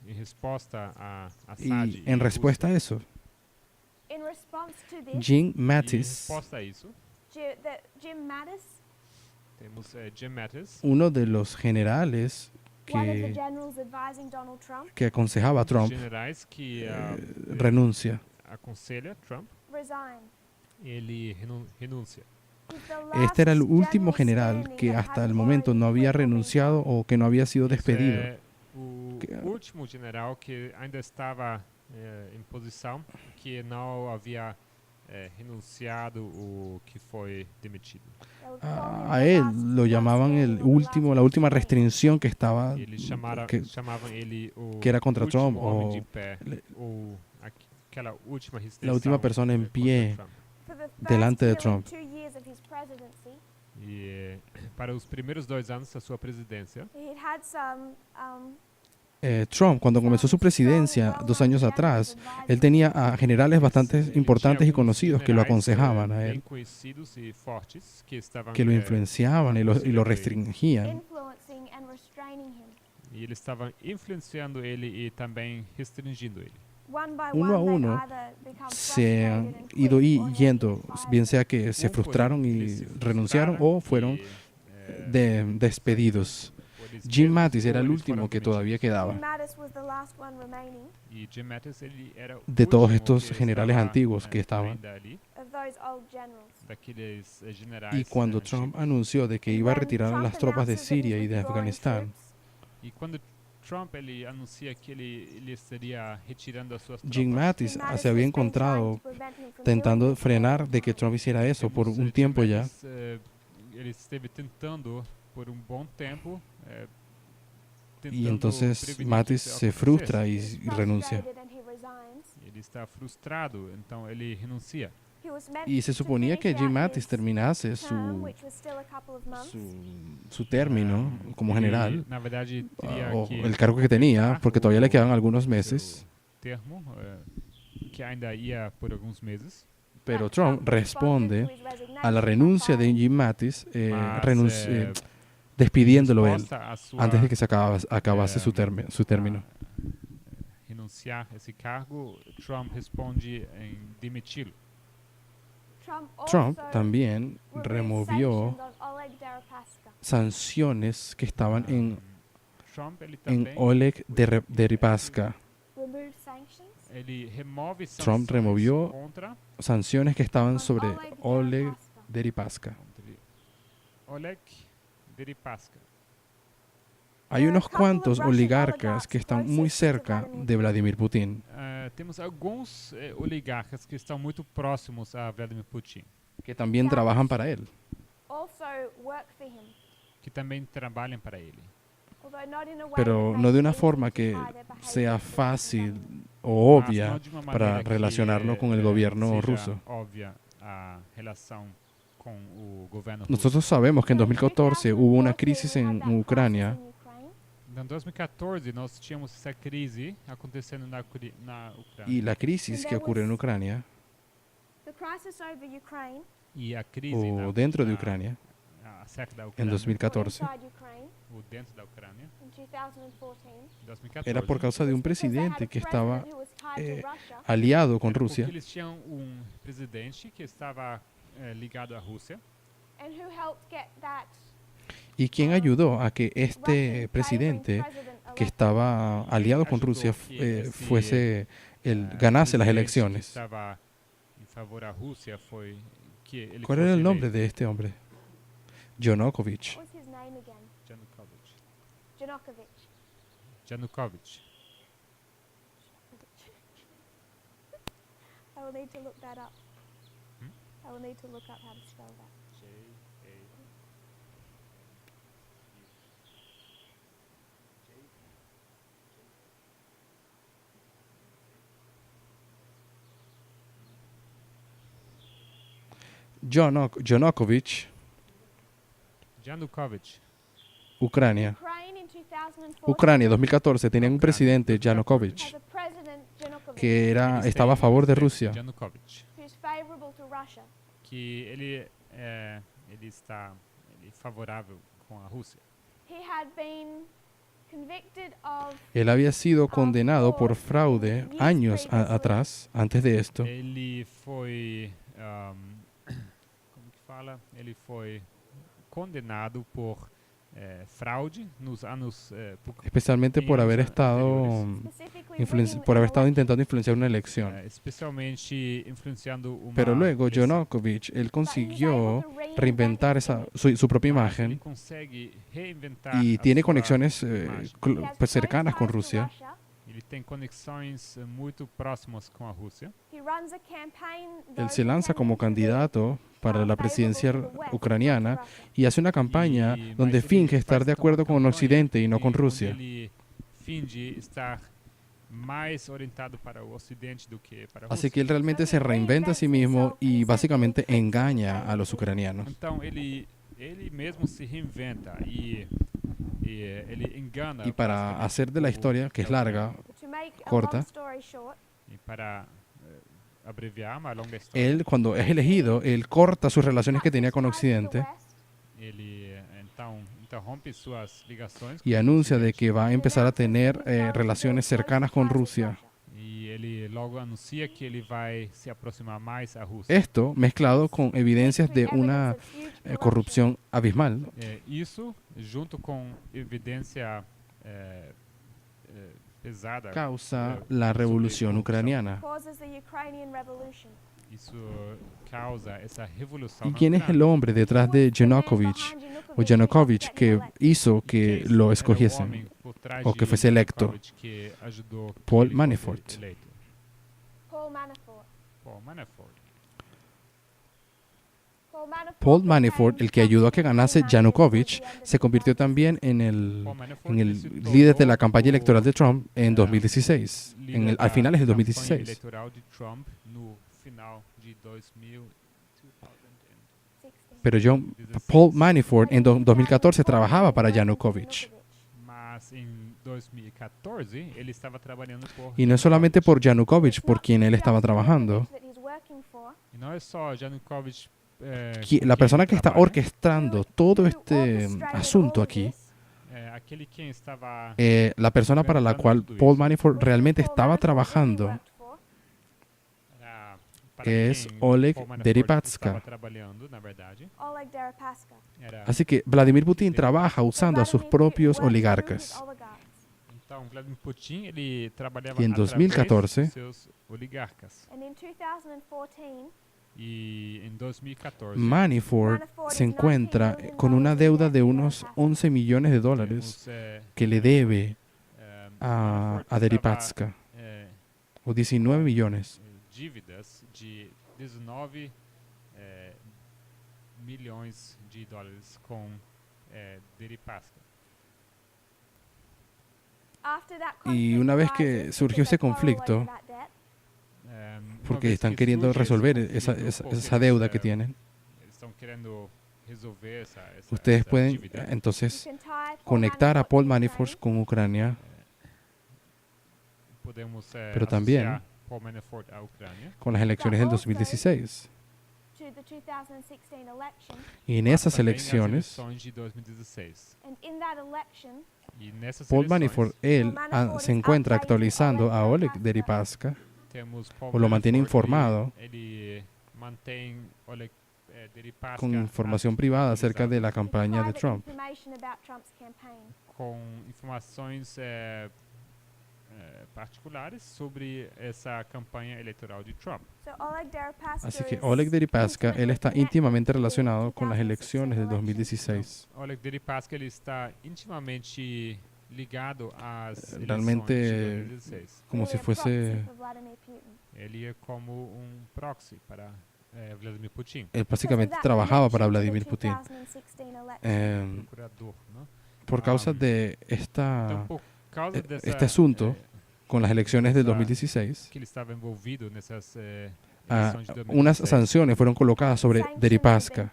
em resposta a Assad Y en respuesta a eso, In response to this, Jim em Mattis, resposta a isso, Jim Mattis, temos Jim Mattis, uno de los generales one of the que, generals advising Donald Trump, que aconsejaba a dos Trump, generais que renuncia. aconselha Trump, resign. ele renuncia. He's the Este era el last último general general que standing that hasta el hadn't momento no already había quit or been renunciado fired. o que no había sido Esse despedido. é o Que- último general que ainda estava em posição, que não havia renunciado ou que foi demitido. They would call him A the él last lo man llamaban standing el or the último, last la última man standing. restricción que estaba, Eles chamavam ele o que era contra último Trump, homem o de pé, le- ou aquela última restrição. la última persona en contra pie Trump. For the first delante de nearly Trump. 2 years of his presidency, E para os primeiros 2 anos da sua presidência, he'd had some Trump, cuando comenzó su presidencia 2 años atrás, él tenía a generales bastante ele importantes tinha y alguns conocidos que lo generais, aconsejaban a bem él, conhecidos e fortes que estavam que lo influenciaban y lo aconselhando ele. restringían. influencing and restraining him. E eles estavam influenciando ele e também restringindo ele. One by Uno a one, they'd uno either become se han frustrated and ido quit, or they'd yendo, be fired. bien sea que se Por frustraron eles y se renunciaron frustraram o fueron e, despedidos. por eles Jim mesmos, Mattis era ou el eles último foram que demitidos. todavía quedaba Jim Mattis was the last one remaining E Jim Mattis, ele era o de todos último estos que generales estava, antiguos que estaban. ainda ali, of those old generals. daqueles generais. Y cuando Trump anunció de que iba a When retirar a Trump las tropas de announces that he's Siria y de withdrawing Afganistán, troops, E quando Trump ele anuncia que ele estaria retirando as suas Jim tropas, Mattis Jim Mattis se había has been trying encontrado to prevent him from tentando doing this for a frenar long de que time. Trump hiciera eso por vemos, un Jim tiempo ya. Mattis, ele esteve tentando por um bom tempo. Y tentando entonces prevenir Mattis que isso se acontecesse. frustra He's y renuncia. frustrated and he resigns. Ele está frustrado, então ele renuncia. He was meant Y se to suponía que finish Jim out Mattis his terminase term, su, which was still a couple of months. su término como Ele, general, na verdade, teria o que el cargo que tenía, completar porque todavía le o quedaban algunos seu meses, termo, que ainda ia por alguns meses. pero But Trump responde responded to his resignation a la by renuncia de firing Jim Mattis, Mas, despidiéndolo él resposta à sua, antes de que se acabase su término. renunciar esse cargo, Trump responde em demiti-lo. Trump also también removed removió sanctions on Oleg Deripaska. sanciones que estaban Trump ele en também Oleg Deripaska, Removed sanctions ele remove Trump sanções removió contra sanciones que estaban on sobre Oleg Deripaska. Deripaska. Oleg Deripaska. Hay unos cuantos oligarcas que están muy cerca de Vladimir Putin, Temos alguns oligarcas que estão muito próximos a Vladimir Putin, que también trabajan para él, Also work for him, que também trabalham para ele. although not in a way pero that no de makes una it forma easy to que tie their behavior sea to the fácil government. o Mas obvia não de uma para maneira que, relacionarlo con el gobierno seja ruso. óbvia a relação com o governo russo. Nosotros sabemos que en So 2014 hubo una 2014 crisis we had en that crisis Ucrania. in Ukraine. Em 2014 nós tínhamos essa crise acontecendo na Ucrânia. Y la crisis que ocurre en Ucrania The crisis over Ukraine E a crise o dentro de Ucrania acerca da en Ucrânia, 2014 or inside Ukraine ou dentro da Ucrânia, in 2014 em 2014, era por causa de un was because they had presidente a que estaba president who was tied to Russia aliado con era porque Rusia eles tinham presidente que estava ligado à Rússia and who helped get that y quien ayudó a que Russian este favoring presidente president que elected. estaba aliado con ayudó Rusia que ese, fuese ganase las presidente elecciones. que estava em favor à Rússia foi que ele ¿Cuál era fosse el nombre eleito. de este hombre? Yanukovych. What was his name again? Janukovic. Janukovic. Janukovic. I will need to look that up. Hmm? I will need to look up how to spell that. Yanukovych, Janukovic. Ucrania. Ukraine in 2014 Ucrania 2014 tenían un presidente, has Yanukovych, a president, Janukovic, que Eles estaba a têm favor de presidente Rusia, Janukovic, who's favorable to Russia. que ele está favorável com a Rússia. He had been convicted of Él había sido condenado por fraude años atrás, antes de esto. Ele foi, como que fala? Ele foi condenado por fraude nos anos especialmente por haber estado Specifically por haber estado rigging intentando influenciar una elección. especialmente influenciando uma Pero luego eleição. Yanukovych, él consiguió reinventar su propia Mas ele imagen consegue reinventar y a tiene sua conexiones imagem. He has pues, close cercanas con ties to Rusia. Russia. Ele tem conexões muito próximas com a Rússia. He runs a campaign, Él though se lanza como pretending to be, candidato para la favorable presidencia to the West, not to ucraniana Russia. y hace una campaña E- donde mas ele finge estar faz de uma acuerdo con campanha Occidente y no con onde Rusia. Ele finge estar mais orientado para o Ocidente do que para a Así Rússia. que él realmente se reinventa a sí mismo y básicamente engaña a los ucranianos. Então ele mesmo se reinventa e ele engana. Y para basicamente hacer de la o historia, que es larga, To make a corta. long story short, E para abreviar uma longa história, él cuando es elegido, él corta sus relaciones que tenía con cuts his ties to the Occidente West, ele então interrompe suas ligações y com o anuncia de Ocidente. que va a empezar a tener relaciones cercanas con Rusia. E ele logo anuncia que ele vai se aproximar mais à Rússia. Esto mezclado con evidencias de una corrupción abismal Isso, junto com evidência pesada, causa sobre la revolución corrupção. ucraniana. causes the Ukrainian revolution. Isso causa essa revolução. ¿Y na quién es el Ucrânia. hombre detrás de Yanukovych o Yanukovych que hizo que lo Era o escogiesen? homem por trás o que de fuese electo? Yanukovych que ajudou que Paul ele fosse Manafort. eleito. Paul Manafort. Paul Manafort. Paul Manafort, el que ayudó a que ganase Yanukovych, se convirtió también en Paul Manafort en el se líder de la tornou campaña electoral de Trump en Ah, 2016, líder al da finales de campanha 2016. eleitoral de Trump no final de 2000. Pero Paul Manafort en 2014 trabajaba para Yanukovych. Mas em 2014 ele estava trabalhando por Y no es solamente por Yanukovych. Yanukovych por quien él estaba trabajando. E não é só Yanukovych. La persona que está orquestando todo este asunto aquí, Aquele quem estava la persona para la cual Paul Manafort realmente estaba trabajando, era, para es quem Oleg Paul Manafort Deripaska. estava trabalhando, na verdade, Oleg Deripaska. era. Así que Vladimir Putin trabaja usando a sus propios oligarcas. Então, Vladimir Putin ele trabalhava E em através 2014, de seus oligarcas. And in 2014, E em 2014 Manafort se encuentra con una deuda de unos 11 millones de dólares temos, que le debe Manafort a estava, Deripaska, o 19 millones. dívidas de 19 milhões de dólares com Deripaska. Y una vez que surgió ese conflicto, porque están queriendo resolver esa deuda que tienen, Estão querendo resolver essa ustedes essa pueden dívida. entonces conectar a Paul Manafort con Ucrania, Podemos pero también asociar Paul Manafort a Ucrânia. con las elecciones del 2016. Y en esas Também as elecciones, eleições de 2016. E nessas Paul eleições Manafort, él se encuentra actualizando a Oleg Deripaska, temos Paul o lo mantiene Manafort, informado ele mantém Oleg Deripaska con información privada acerca de la campaña de Trump. com informações particulares sobre essa campanha eleitoral de Trump. Así que Oleg Deripaska, él está íntimamente relacionado con las elecciones del 2016. Oleg Deripaska ele está intimamente ligado às eleições Realmente de 2016. como si fuese, Ele é como proxy para Vladimir Putin, él básicamente trabajaba para Vladimir Putin. procurador, ¿no? Por causa de Então, por causa este asunto con las elecciones del esa- 2016, que ele estava envolvido nessas ah, eleições de 2016. unas sanciones fueron colocadas sobre Deripaska.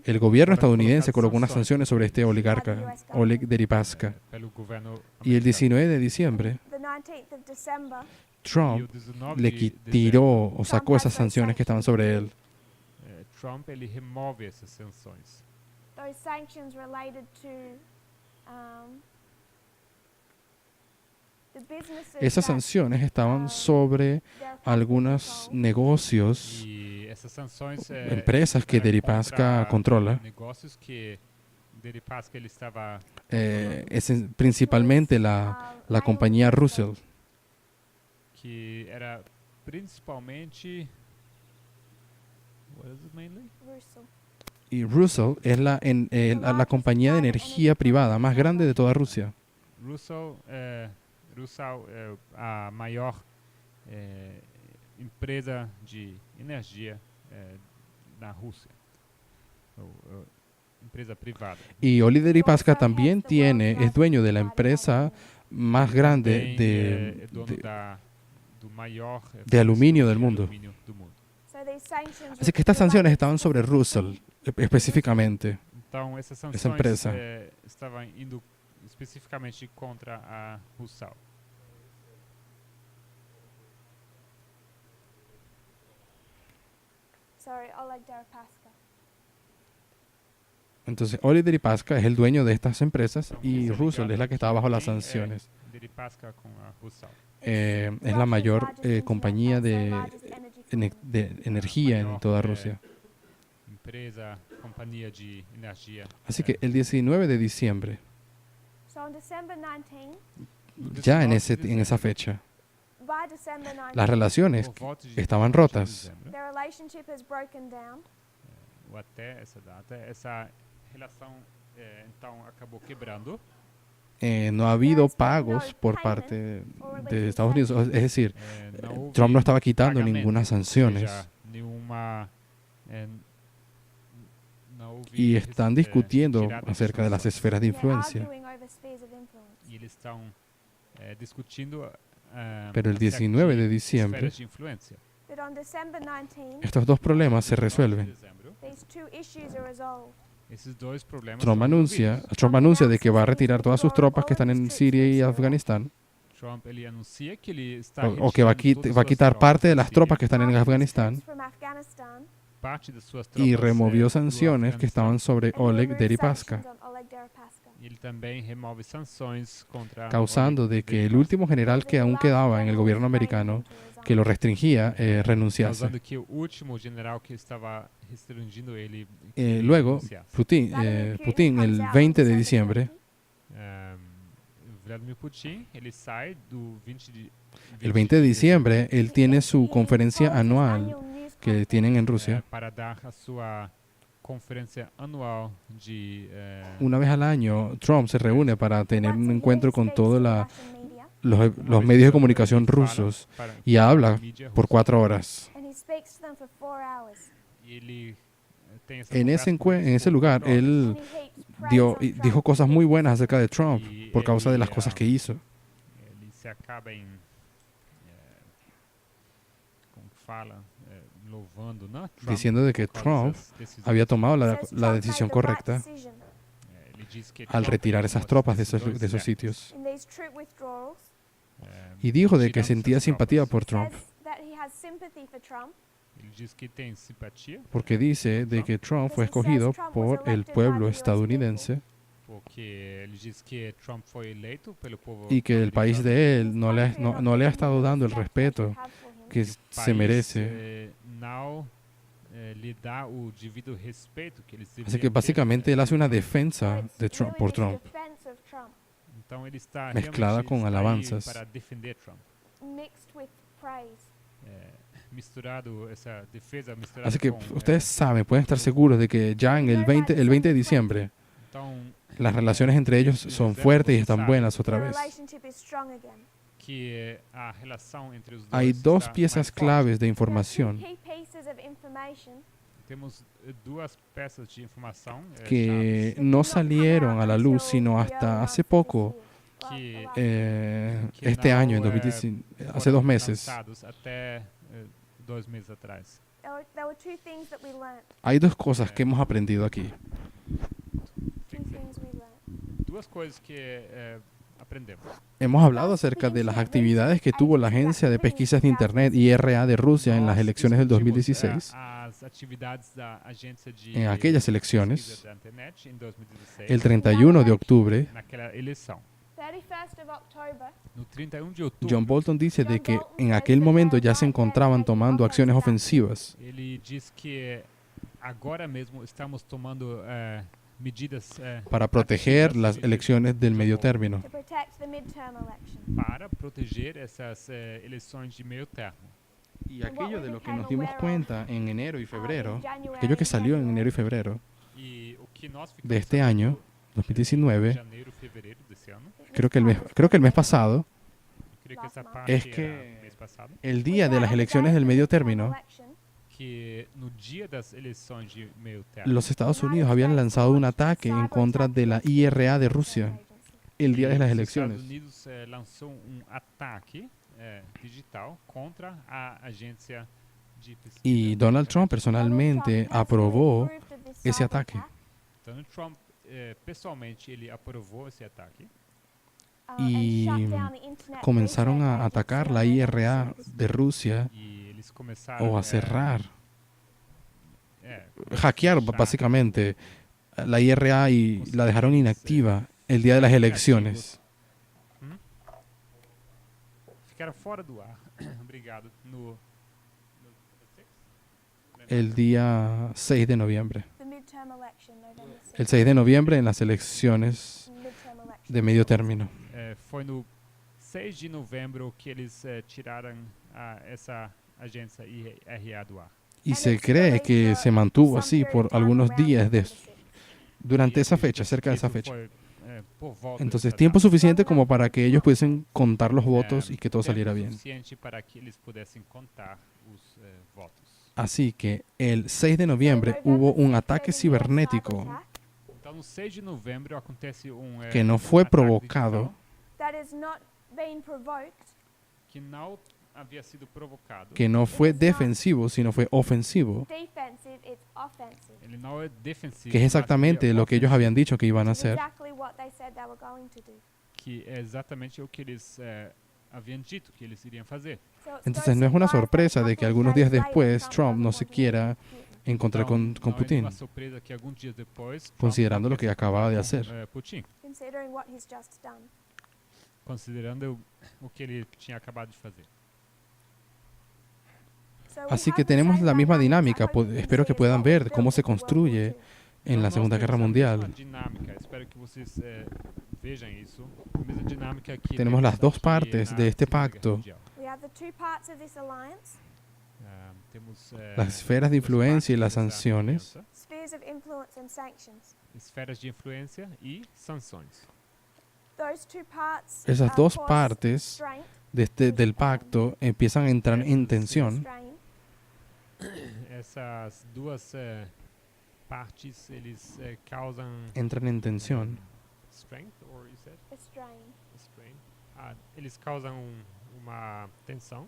El gobierno estadounidense colocó unas sanciones sobre este oligarca, Oleg Deripaska. Pelo governo Y el americano. 19 de diciembre, E Trump o 19 le de tiró dezembro, o sacó esas sanciones que estaban sobre él. Trump ele remove essas sanções. Those sanctions related to the businesses Esas that, sanciones estaban sobre Deripaska algunos controls. negocios, E essas sanções empresas que era Deripaska contra controla, negócios que Deripaska ele estava principalmente la compañía Russell. que era principalmente what is it mainly? Russell. Y Russell es la compañía de energía privada más grande de toda Rusia. Russell é a maior empresa de energia na Rússia. Empresa privada. Y Oli Deripaska también es dueño de la empresa más grande Também é dono do maior de aluminio fornecedor del de mundo. alumínio do mundo. So these sanctions Así que estas sanciones estaban sobre Russell específicamente. Então essas Essa sanções empresa. Estavam indo especificamente contra a Rusal. Sorry, Oleg Deripaska. Entonces Oli Deripaska es el dueño de estas empresas y Essa Russell es la que estaba bajo las quem é sanciones. Deripaska com a Rusal. Es la mayor compañía de energía en toda Rusia. Empresa, companhia de energia. Así que el 19 de diciembre, So on December 19, ya en esa fecha, by December 19, las relaciones por volta de estaban 19 de rotas. dezembro, their relationship has broken down. ou até essa data, essa relação então acabou quebrando. No ha habido pagos por parte de Estados Unidos. Es decir, Não houve Trump no estaba quitando pagamento, ninguna ou sanciones. seja, nenhuma, não houve Y están discutiendo retirada de acerca de las sanções. esferas de And they're influencia. arguing over spheres of influence. E eles estão discutindo Pero el acerca 19 de diciembre, esferas de influência. But on December 19, estos dos problemas se 19 de resuelven. dezembro, these two issues are resolved. esses dois problemas Trump são resolvidos. anuncia de que va a retirar todas sus tropas que están en Siria y Afganistán, Trump ele anuncia que ele está o que va a retirando todas va a suas quitar parte de las Síria, tropas que están en Half of his Afganistán troops from Afghanistan, parte de suas y tropas, removió do sanciones que Afeganistão. estaban sobre and he Oleg removed Deripaska, sanctions on Oleg Deripaska. E ele também remove sanções contra causando Oleg de que el Deripaska, último general que aún quedaba en el gobierno americano, que lo restringía, renunciase. causando que o último general que estava restringindo ele Luego, renunciasse. Putin, el 20 de diciembre, Vladimir Putin ele sai do 20 de el 20 de diciembre, él tiene su conferencia anual que tienen en Rusia. para dar a sua conferência anual de Una vez al año, Trump se reúne para tener un encuentro con todos los medios de comunicación rusos y habla por 4 horas. E ele tem essa En conversa com eles en ese por lugar, 4 horas. él dijo cosas muy buenas acerca de Trump por causa de las cosas que hizo. Ele se acaba em como que fala louvando, né? Trump Diciendo de que por causa Trump dessas decisões. había tomado la decisión correcta Ele diz que al Trump retirar tomou esas as tropas de decisões esos certas. sitios. In these troop withdrawals, Y dijo de que tirando sentía essas simpatía tropas. por Trump, says that he has sympathy for Trump Ele diz que tem simpatia porque dice de que Trump fue escogido por el pueblo estadounidense porque ele diz que Trump foi eleito pelo povo y que el país americano. de él no le ha estado dando el respeto que se País, merece. não lhe dá o devido respeito que eles Así deveriam que ter. básicamente él hace una defensa de Trump, por Trump. Então ele está mezclada realmente con está aí alabanzas. para defender Trump. mixed with praise. Misturado essa defesa misturada Así que com, ustedes saben, pueden estar seguros de que ya en el 20 de diciembre então las relaciones entre ellos son fuertes y están buenas otra The vez. relationship is strong again. que a relação entre os dois Hay dos está piezas mais forte. claves de There are two información key pieces of information Temos duas peças de informação que chaves, that no did not come out salieron a la luz until sino the hasta early hace months of poco, this year. que, Well, que este não, año, en 2019, hace foram 2 meses. lançados até 2 meses atrás. there were two things that we learned. Hay dos cosas que hemos aprendido aquí. Two things we learned. Duas coisas que aprendemos. Hemos hablado acerca de las actividades que tuvo la Agencia de Pesquisas de Internet IRA de Rusia en las elecciones del 2016. As atividades da agência de En aquellas elecciones, pesquisa da internet em 2016, el 31 de octubre, naquela eleição. 31st of October, No 31 de outubro, John Bolton dice de que en aquel momento ya se encontraban tomando acciones ofensivas. ele diz que agora mesmo estamos tomando medidas para proteger activas las de- elecciones del medio término. to protect the midterm election. para proteger essas eleições de meio termo. Y aquello de lo que nos dimos cuenta en enero y febrero, aquello que January, salió en February, enero y febrero E o que nós ficamos de este sabendo año, em 2019, janeiro, fevereiro desse ano, creo que el mes pasado, eu creio que essa parte es era que mês passado, el día de las elecciones del medio término, que no dia das eleições de meio termo, los Estados Unidos habían lanzado un ataque en contra de la IRA de Rusia el día de las os elecciones. Estados Unidos lançou ataque digital contra a agência de pesquisa. Y Donald Trump personalmente aprobó ese ataque. Donald Trump pessoalmente ele aprovou esse ataque Y comenzaron a atacar la IRA de Rusia e eles começaram o a cerrar, fechar hackear básicamente la IRA y la dejaron inactiva el día de las elecciones. ficaram fora do ar. Obrigado. No El día 6 de noviembre. El 6 de noviembre en las elecciones de medio término. foi no 6 de novembro que eles tiraram essa agência IRA do ar. Y se cree que se mantuvo así por algunos días durante esa fecha, cerca de esa Isso fecha. foi, por volta Entonces, dessa tiempo data. suficiente como para que ellos pudiesen contar los votos y que todo Tempo saliera bien. suficiente para que eles pudessem contar os votos. Así que el 6 de noviembre hubo un ataque cibernético Então, no 6 de novembro acontece que no fue ataque provocado, digital que não havia sido provocado. que no fue defensivo, sino fue ofensivo, Ele não é defensivo, que es mas exactamente ele é lo que ellos ofensivo, habían dicho que iban a hacer. que é exatamente o que eles haviam dito que eles iriam fazer. Entonces no es una sorpresa de que algunos días después Trump no se quiera encontrar con Não é Putin, nenhuma surpresa que alguns dias depois, Trump considerando não lo que quer acababa de com, hacer. Putin, Considering what he's just done. considerando o que ele tinha acabado de fazer. Así que tenemos la misma dinámica. Espero que puedan ver cómo se construye en la Nós Segunda temos Guerra a mesma Mundial. dinâmica. Espero que vocês vejam isso. A mesma dinâmica que Tenemos las dos aqui partes na de este Segunda Guerra pacto. Mundial. We have the two parts of this alliance, Temos Las esferas de duas influencia y las partes dessa sanciones. aliança, spheres of influence and sanctions. esferas de influência e sanções. Those two parts Esas dos cause partes strain, del pacto empiezan a entrar en tensión. strain, Essas duas partes eles causam Entran en tensión. strength or you said a strain. strain. Eles causam uma tensão.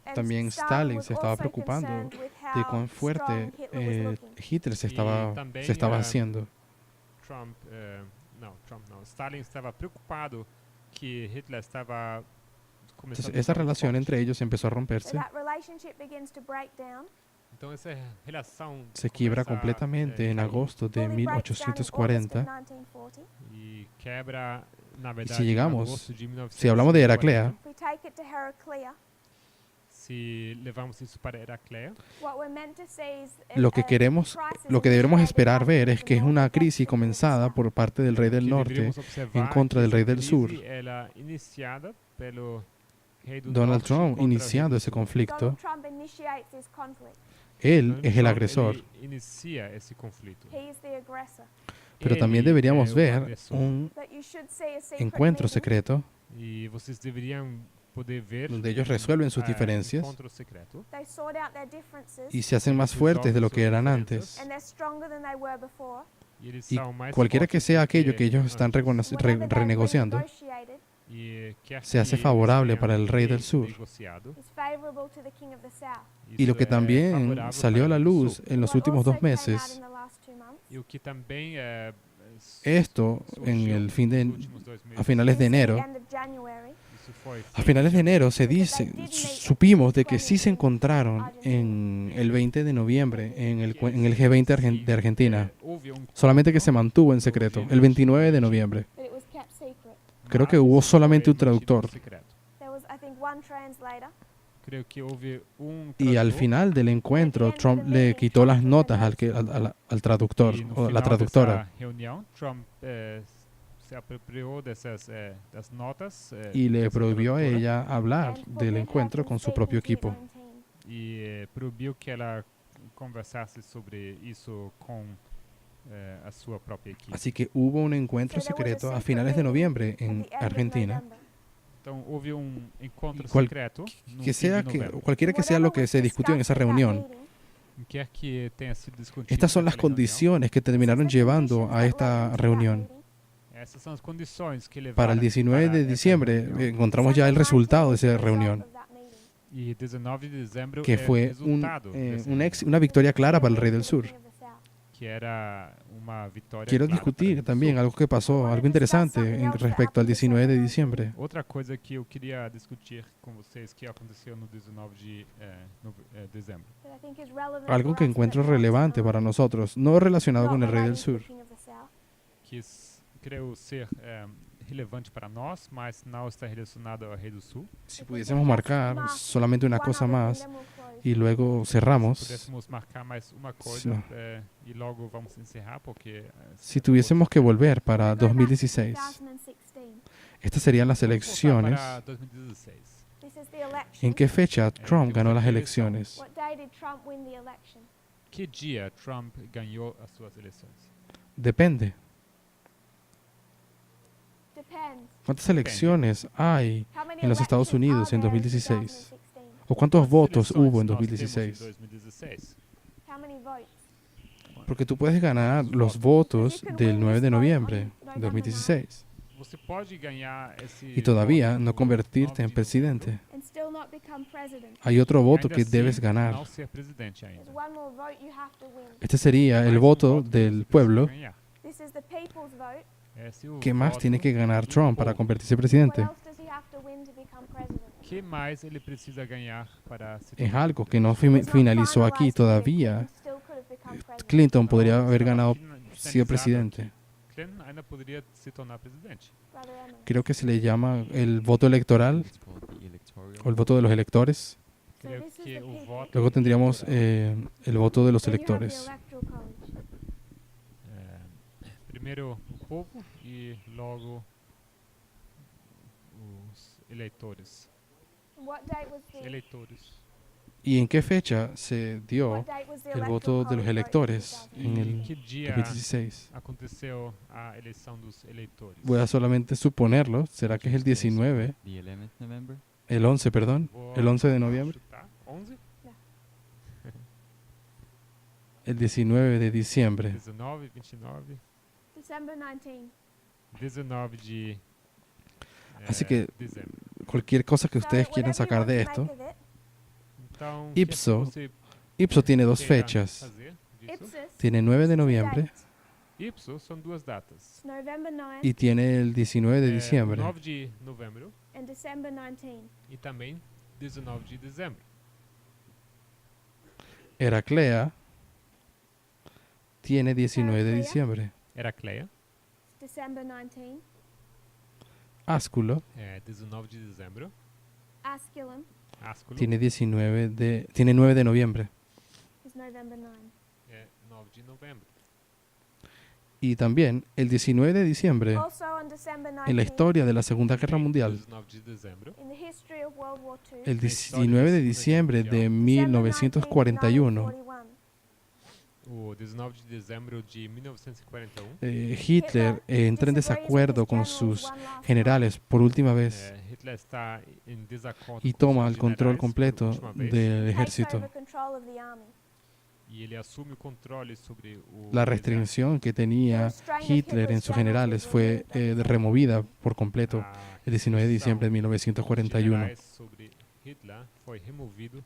And También Stalin was se estaba also preocupando concerned with de how cuán fuerte strong Hitler was looking. Hitler se Y también, estaba haciendo. Trump não. Stalin estava preocupado que Hitler estava começando Entonces a esa ficar muito relación forte. entre ellos empezó a So romperse. that relationship begins to break down. Então essa relação Se quiebra começa a, completamente en cair agosto de Fully breaks down in August of 1840. 1940. e quebra na Y verdade si em llegamos, agosto de 1940. si hablamos de Heraclea, If we take it to Heraclea, Se levamos isso para Heraclea, what we're meant to see is lo que debemos esperar ver es que es una crisis comenzada por parte del rey o del que norte deveríamos observar en contra que del rey essa del sur. crise, ela iniciada pelo rei do Donald norte Trump contra o rei iniciando do ese sul. conflicto. Donald Trump initiates this conflict. Él Donald es el Trump, agresor. ele inicia esse conflito. He is the aggressor. Pero Ele también é deberíamos o ver agressor. un But you should see a secret encuentro meeting secreto E vocês deveriam poder ver donde ellos resuelven sus um diferencias encontro secreto They sort out their differences, y se hacen más fuertes de lo que eran antes. and they're stronger than they were before. e eles Y são mais cualquiera que fortes sea do aquello que ellos están Whatever they've renegociando, renegotiated e quer se hace que favorable eles para el rey del tenham sur. negociado, is favorable to the king of the south. Y lo isso que é también favorável salió a para la o do luz sul. en los What últimos also 2 came out meses, in the last 2 months E o que também esto en el fin de, nos últimos 2 meses, a finales de since the enero, end of January, isso foi a finales de enero se dice, supimos de que sí se encontraron en el 20 de noviembre en el G20 de Argentina, houve solamente que se mantuvo en secreto, el 29 de noviembre. but it was kept secret. Creo que hubo solamente un traductor. There was, I think, one translator. creio que houve Y al tradutor final del encuentro, Trump le quitó las notas al traductor e no o la final traductora dessa reunião, Trump se apropriou das notas y le dessa prohibió a tradutora ella hablar and del forbid her encuentro from con su speaking propio to the equipo. own team. e proibiu que ela conversasse sobre isso com a sua própria equipe. Así que hubo un encuentro So there was a secreto a secret finales de meeting noviembre at en the end of Argentina. November. Então houve encontro Y cual- secreto no Que fim sea de que novembro. cualquiera que sea lo que se discutió en esa reunión, Quer que tenha sido discutido estas son las naquela reunião, condiciones que terminaron llevando a esta reunión. essas são as condições que levaram Para el 19 de essa diciembre reunião. encontramos ya el resultado de esa reunión, E 19 de dezembro que é o fue resultado dessa reunião, una victoria clara para el rey del sur. que era uma vitória Quiero clara para o discutir Rio do también Sul. algo que pasó, algo interesante respecto al 19 de diciembre. Outra coisa que eu queria discutir com vocês que aconteceu no 19 de dezembro. Algo que encuentro relevante para nosotros, no relacionado con el rey del sur. Que creio ser relevante para nós, mas não está relacionado ao Rei do Sul. Si pudiésemos marcar solamente una cosa más y luego cerramos, Pudéssemos marcar mais uma coisa Sí. e logo vamos encerrar, porque si tuviésemos que volver para 2016, estas serían las vamos voltar elecciones. para 2016. ¿En qué fecha Trump ganó las elecciones? Que dia Trump ganhou as suas eleições? Depende. ¿Cuántas elecciones hay en los Estados Unidos en 2016? ¿O cuántos votos hubo en Nós temos em 2016? 2016? Porque tú puedes ganar los votos del 9 de noviembre de 2016 Você pode ganhar esse y todavía voto no no convertirte 9 en de presidente. President. Hay otro novembro, voto e que ainda debes assim ganar. não ser presidente ainda. There's one more vote you have to win. Este sería el Mais voto voto que del você precisa pueblo. ganhar. This is the people's vote. Esse é o ¿Qué más voto tiene que ganar do Trump para povo. convertirse en What presidente? else does he have to win to become president? Que mais ele precisa ganhar para se Es tornar algo que no It's not finalizó aquí finalized yet. todavía. Clinton still could have become president. Clinton podría Não haber estava ganado, finalizado sido presidente. aqui. Clinton ainda poderia se tornar presidente. Brother Emmett. Creo que se le llama el voto electoral It's called the electoral. o el voto de los electores. So Creo this is que the o people. voto Luego tendríamos electoral. el voto de los Then you have the electores. electoral college. Primeiro o povo e logo os eleitores. What date was the Eleitores. ¿Y en qué fecha se dio what date was the el electoral voto de college los vote in electores 2000? en E el que dia 2016? aconteceu a eleição dos eleitores? Voy a solamente suponerlo. ¿Será que es el 19? The 11th November. El 11, perdón. Vou El 11 de noviembre. chutar. 11? El 19 de diciembre. 19, 29. December 19. 19 de Así que dezembro. cualquier cosa que So ustedes quieran whatever you sacar want de to esto, make of it, Então, Ipso, o que você Ipsos tiene dos queira fechas. fazer disso? Ipsos, Tiene 9 de two noviembre dates. Ipso são duas datas. It's November 9 y tiene el 19 de O diciembre. 9 de novembro and December 19. e também 19 de dezembro. Heraclea tiene 19 de Heraclea. diciembre. Heracleia, It's December 19. Ásculo 19 de dezembro. Asculum Ásculo, tiene 9 de noviembre. is November 9. 9 de novembro. Y también el 19 de diciembre, Also on December 19, en la historia de la Segunda Guerra Também Mundial, 19 de dezembro. in the history of World War II, el 19 de diciembre de December 1941, 1941, O 19 de dezembro de 1941, Hitler entra en desacuerdo con sus generales por última vez Hitler está em desacordo y com toma seus el control generais por completo última vez, del takes ejército. over control of the army. e ele assume o controle sobre o La exército. restricción que tenía Hitler en sus generales fue removida por completo A el 19 de restrição diciembre de dos 1941. generais sobre Hitler foi removido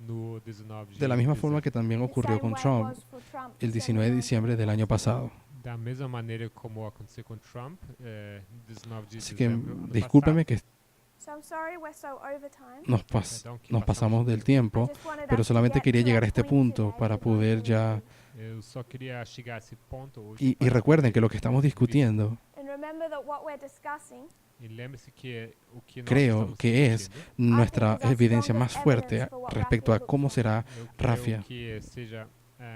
no 19 De la misma dezembro. forma que también The ocurrió same con way it Trump was for Trump, el December 19 de 19. diciembre del año pasado. Da mesma maneira como aconteceu com Trump, 19 de Así que dezembro. ano discúlpeme que So I'm sorry we're so over time. Perdão que nos pasamos del I tiempo, just wanted pero us to solamente get quería to llegar a that este point punto today para because I poder believe ya... Eu só queria chegar a esse ponto hoje. Y para recuerden poder que lo que estamos discutiendo And remember that what we're discussing E lembre-se que o que nós creo estamos que es discutindo, nuestra I think is our evidencia más strongest fuerte evidence for what respecto a Raffia cómo looks like. será eu Raffia. creio que seja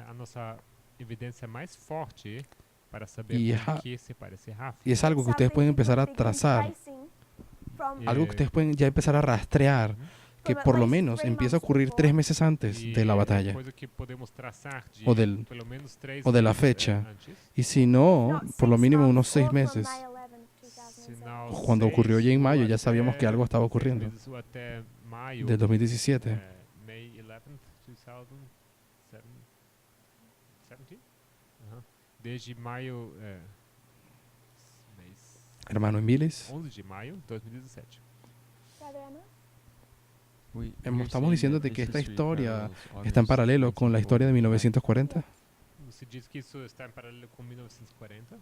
a nossa evidência mais forte para saber Y com es, que se parece Raffia. y es algo que ustedes pueden empezar a trazar, algo que ustedes pueden ya empezar a rastrear, que por lo menos empieza a ocurrir 3 meses antes de la batalla Coisa que podemos traçar de o del- pelo menos 3 o de la meses, fecha. antes. y si no, por lo mínimo unos 6 meses. Se não Cuando ocurrió ya en 6 mayo ou ya sabíamos que até algo estaba 6 ocurriendo, meses ou até maio, del 2017. May 11th, 2017. Desde maio, mês Hermano Emilis, 11 de maio de 2017. estamos diciendo de que esta historia está en paralelo con la historia de 1940. Você diz que isso está em paralelo com 1940?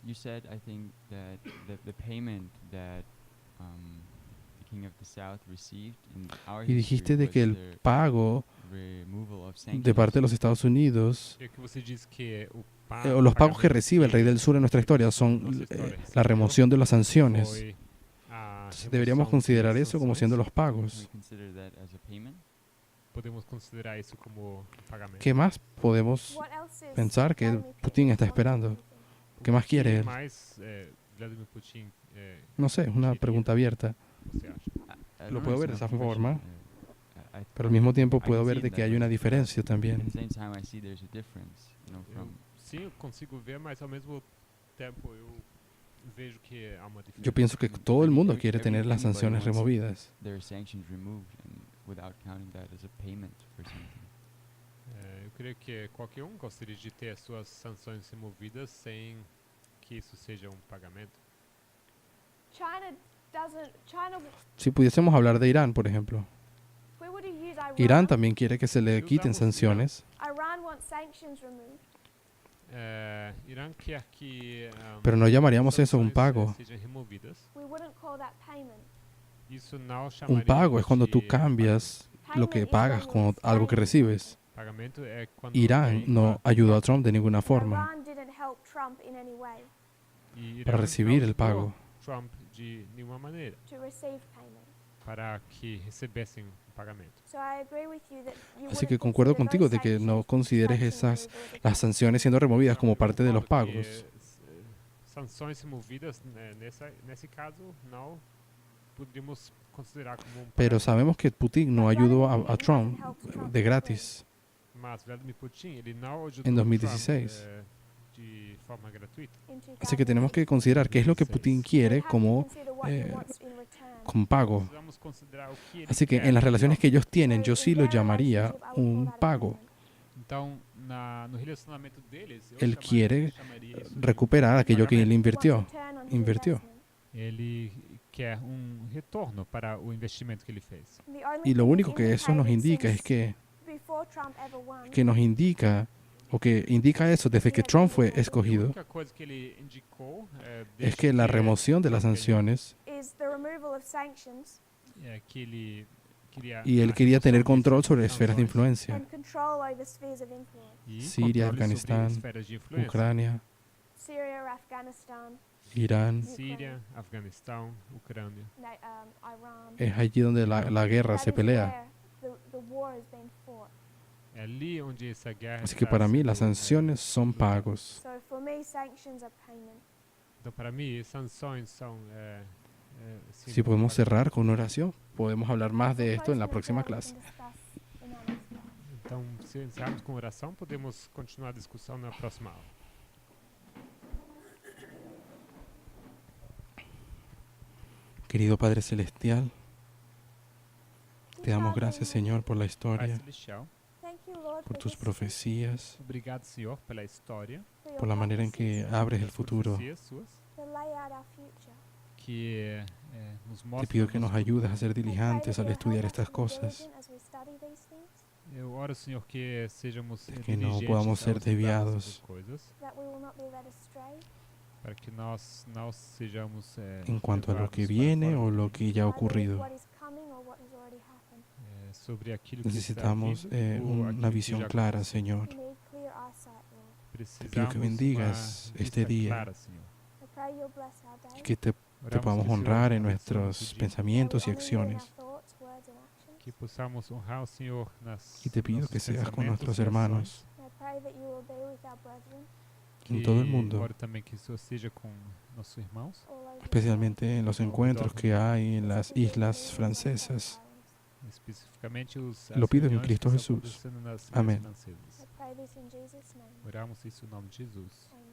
You said, I think, that the payment that the King of the South received in our Y dijiste history de was que el the pago removal of de sanctions. parte de los Estados Unidos, É que você diz que o o los pagos que recibe el rey del sur en nuestra historia son la remoción de las sanciones. foi a Entonces deberíamos remoção considerar das eso como sanções. siendo los Can we pagos. consider that as a payment? Podemos considerar isso como pagamento. ¿Qué más podemos pensar que Putin está esperando? ¿Qué más quiere que él? mais Vladimir Putin No sé, es una pregunta abierta, você acha? I Lo don't puedo know, ver it's de an esa forma, I pero al mismo tiempo I puedo can ver see de that que hay una there's- diferencia At también. the same time, I see there's a difference, Sim, eu consigo ver, mas ao mesmo tempo eu vejo que há uma diferença. Yo pienso que todo el mundo quiere tener las sanciones removidas. there are sanctions removed, and without counting that as a payment for something. Eu creio que qualquer gostaria de ter as suas sanções removidas sem que isso seja pagamento. Si pudiésemos hablar de Irán, por ejemplo, Irán también quiere que se le quiten sanciones, Irã quer que pero no llamaríamos eso un sanções, pago. sejam removidas. Isso não Un chamaríamos pago es cuando tú de cambias lo que pagas con algo que recibes. pagamento. É quando Irán alguém no paga. ayudó a Trump de ninguna forma E Irã para recibir não el pago. ajudou Trump de nenhuma maneira para que recebessem pagamento. Así que concuerdo contigo de que no consideres las sanciones siendo removidas como parte de los Concordo que, pagos. sanções removidas nesse caso não poderíamos considerar como Pero pagamento. sabemos que Putin no ayudó a Trump de gratis. Mas Vladimir Putin ele não ajudou En Trump, 2016. De forma gratuita. Así que tenemos que considerar qué es lo que Putin quiere como pago. Precisamos considerar o que ele Así que quer. en las relaciones que ellos tienen, yo sí lo llamaría un pago. Então, no relacionamento deles, eu Él quiere chamaria isso de recuperar aquello que él pagamento. invirtió. Ele quer retorno para o investimento que ele fez. Y lo único que eso nos indica es que nos indica, o que indica eso desde que Trump fue A escogido, única coisa que ele indicou es que la remoción de las sanciones, que ele queria y él quería tener control sobre esferas de influencia. e Siria, controle sobre Afganistán, esferas de influência. Ucrania, Irán. Síria, Afeganistão, Ucrânia. Es allí donde la guerra se pelea. É ali onde essa guerra Así que está para mí sendo, las sanciones son pagos. Então, para mim, sanções são Si podemos cerrar con una oración, podemos hablar más de esto en la próxima clase. Então, se encerrarmos com oração, podemos continuar a discussão na próxima aula. Querido Padre Celestial, te damos gracias, Señor, por la Pai historia, Celestial, por tus profecías, obrigado, Senhor, pela história, por la manera en que abres el futuro. profecias suas, que nos Te mostram pido que o nos nosso futuro. ayudes a ser diligentes al estudiar estas cosas, Eu oro, Senhor, que sejamos que no diligentes podamos ser ao estudar desviados. essas coisas, para que nós não sejamos en cuanto a lo levados que para viene fora o lo que ya ha ocurrido. sobre aquilo que está Necesitamos vindo ou una aquilo que visión já clara, aconteceu. Señor. Precisamos pido que bendigas uma este vista día. clara, Senhor. pray you'll bless our y day. que te Oramos podamos que o Senhor honrar en abençoe nuestros nosso dia, pensamientos y May we honour you in our acciones. thoughts, words, and actions. que possamos honrar o Senhor nas Y te pido nossos que seas con pensamentos nuestros e hermanos ações. I pray that you will be with our brethren en todo el Que mundo, oro também que o Senhor seja com nossos irmãos, all over the world. especialmente en los encuentros que hay en las Specifically islas in the francesas. Islands. especificamente Lo as pido en reuniões Cristo que estão Jesús. acontecendo nas ilhas Amém. francesas. I pray this in Jesus' name. Oramos isso em nome de Jesus. Amen.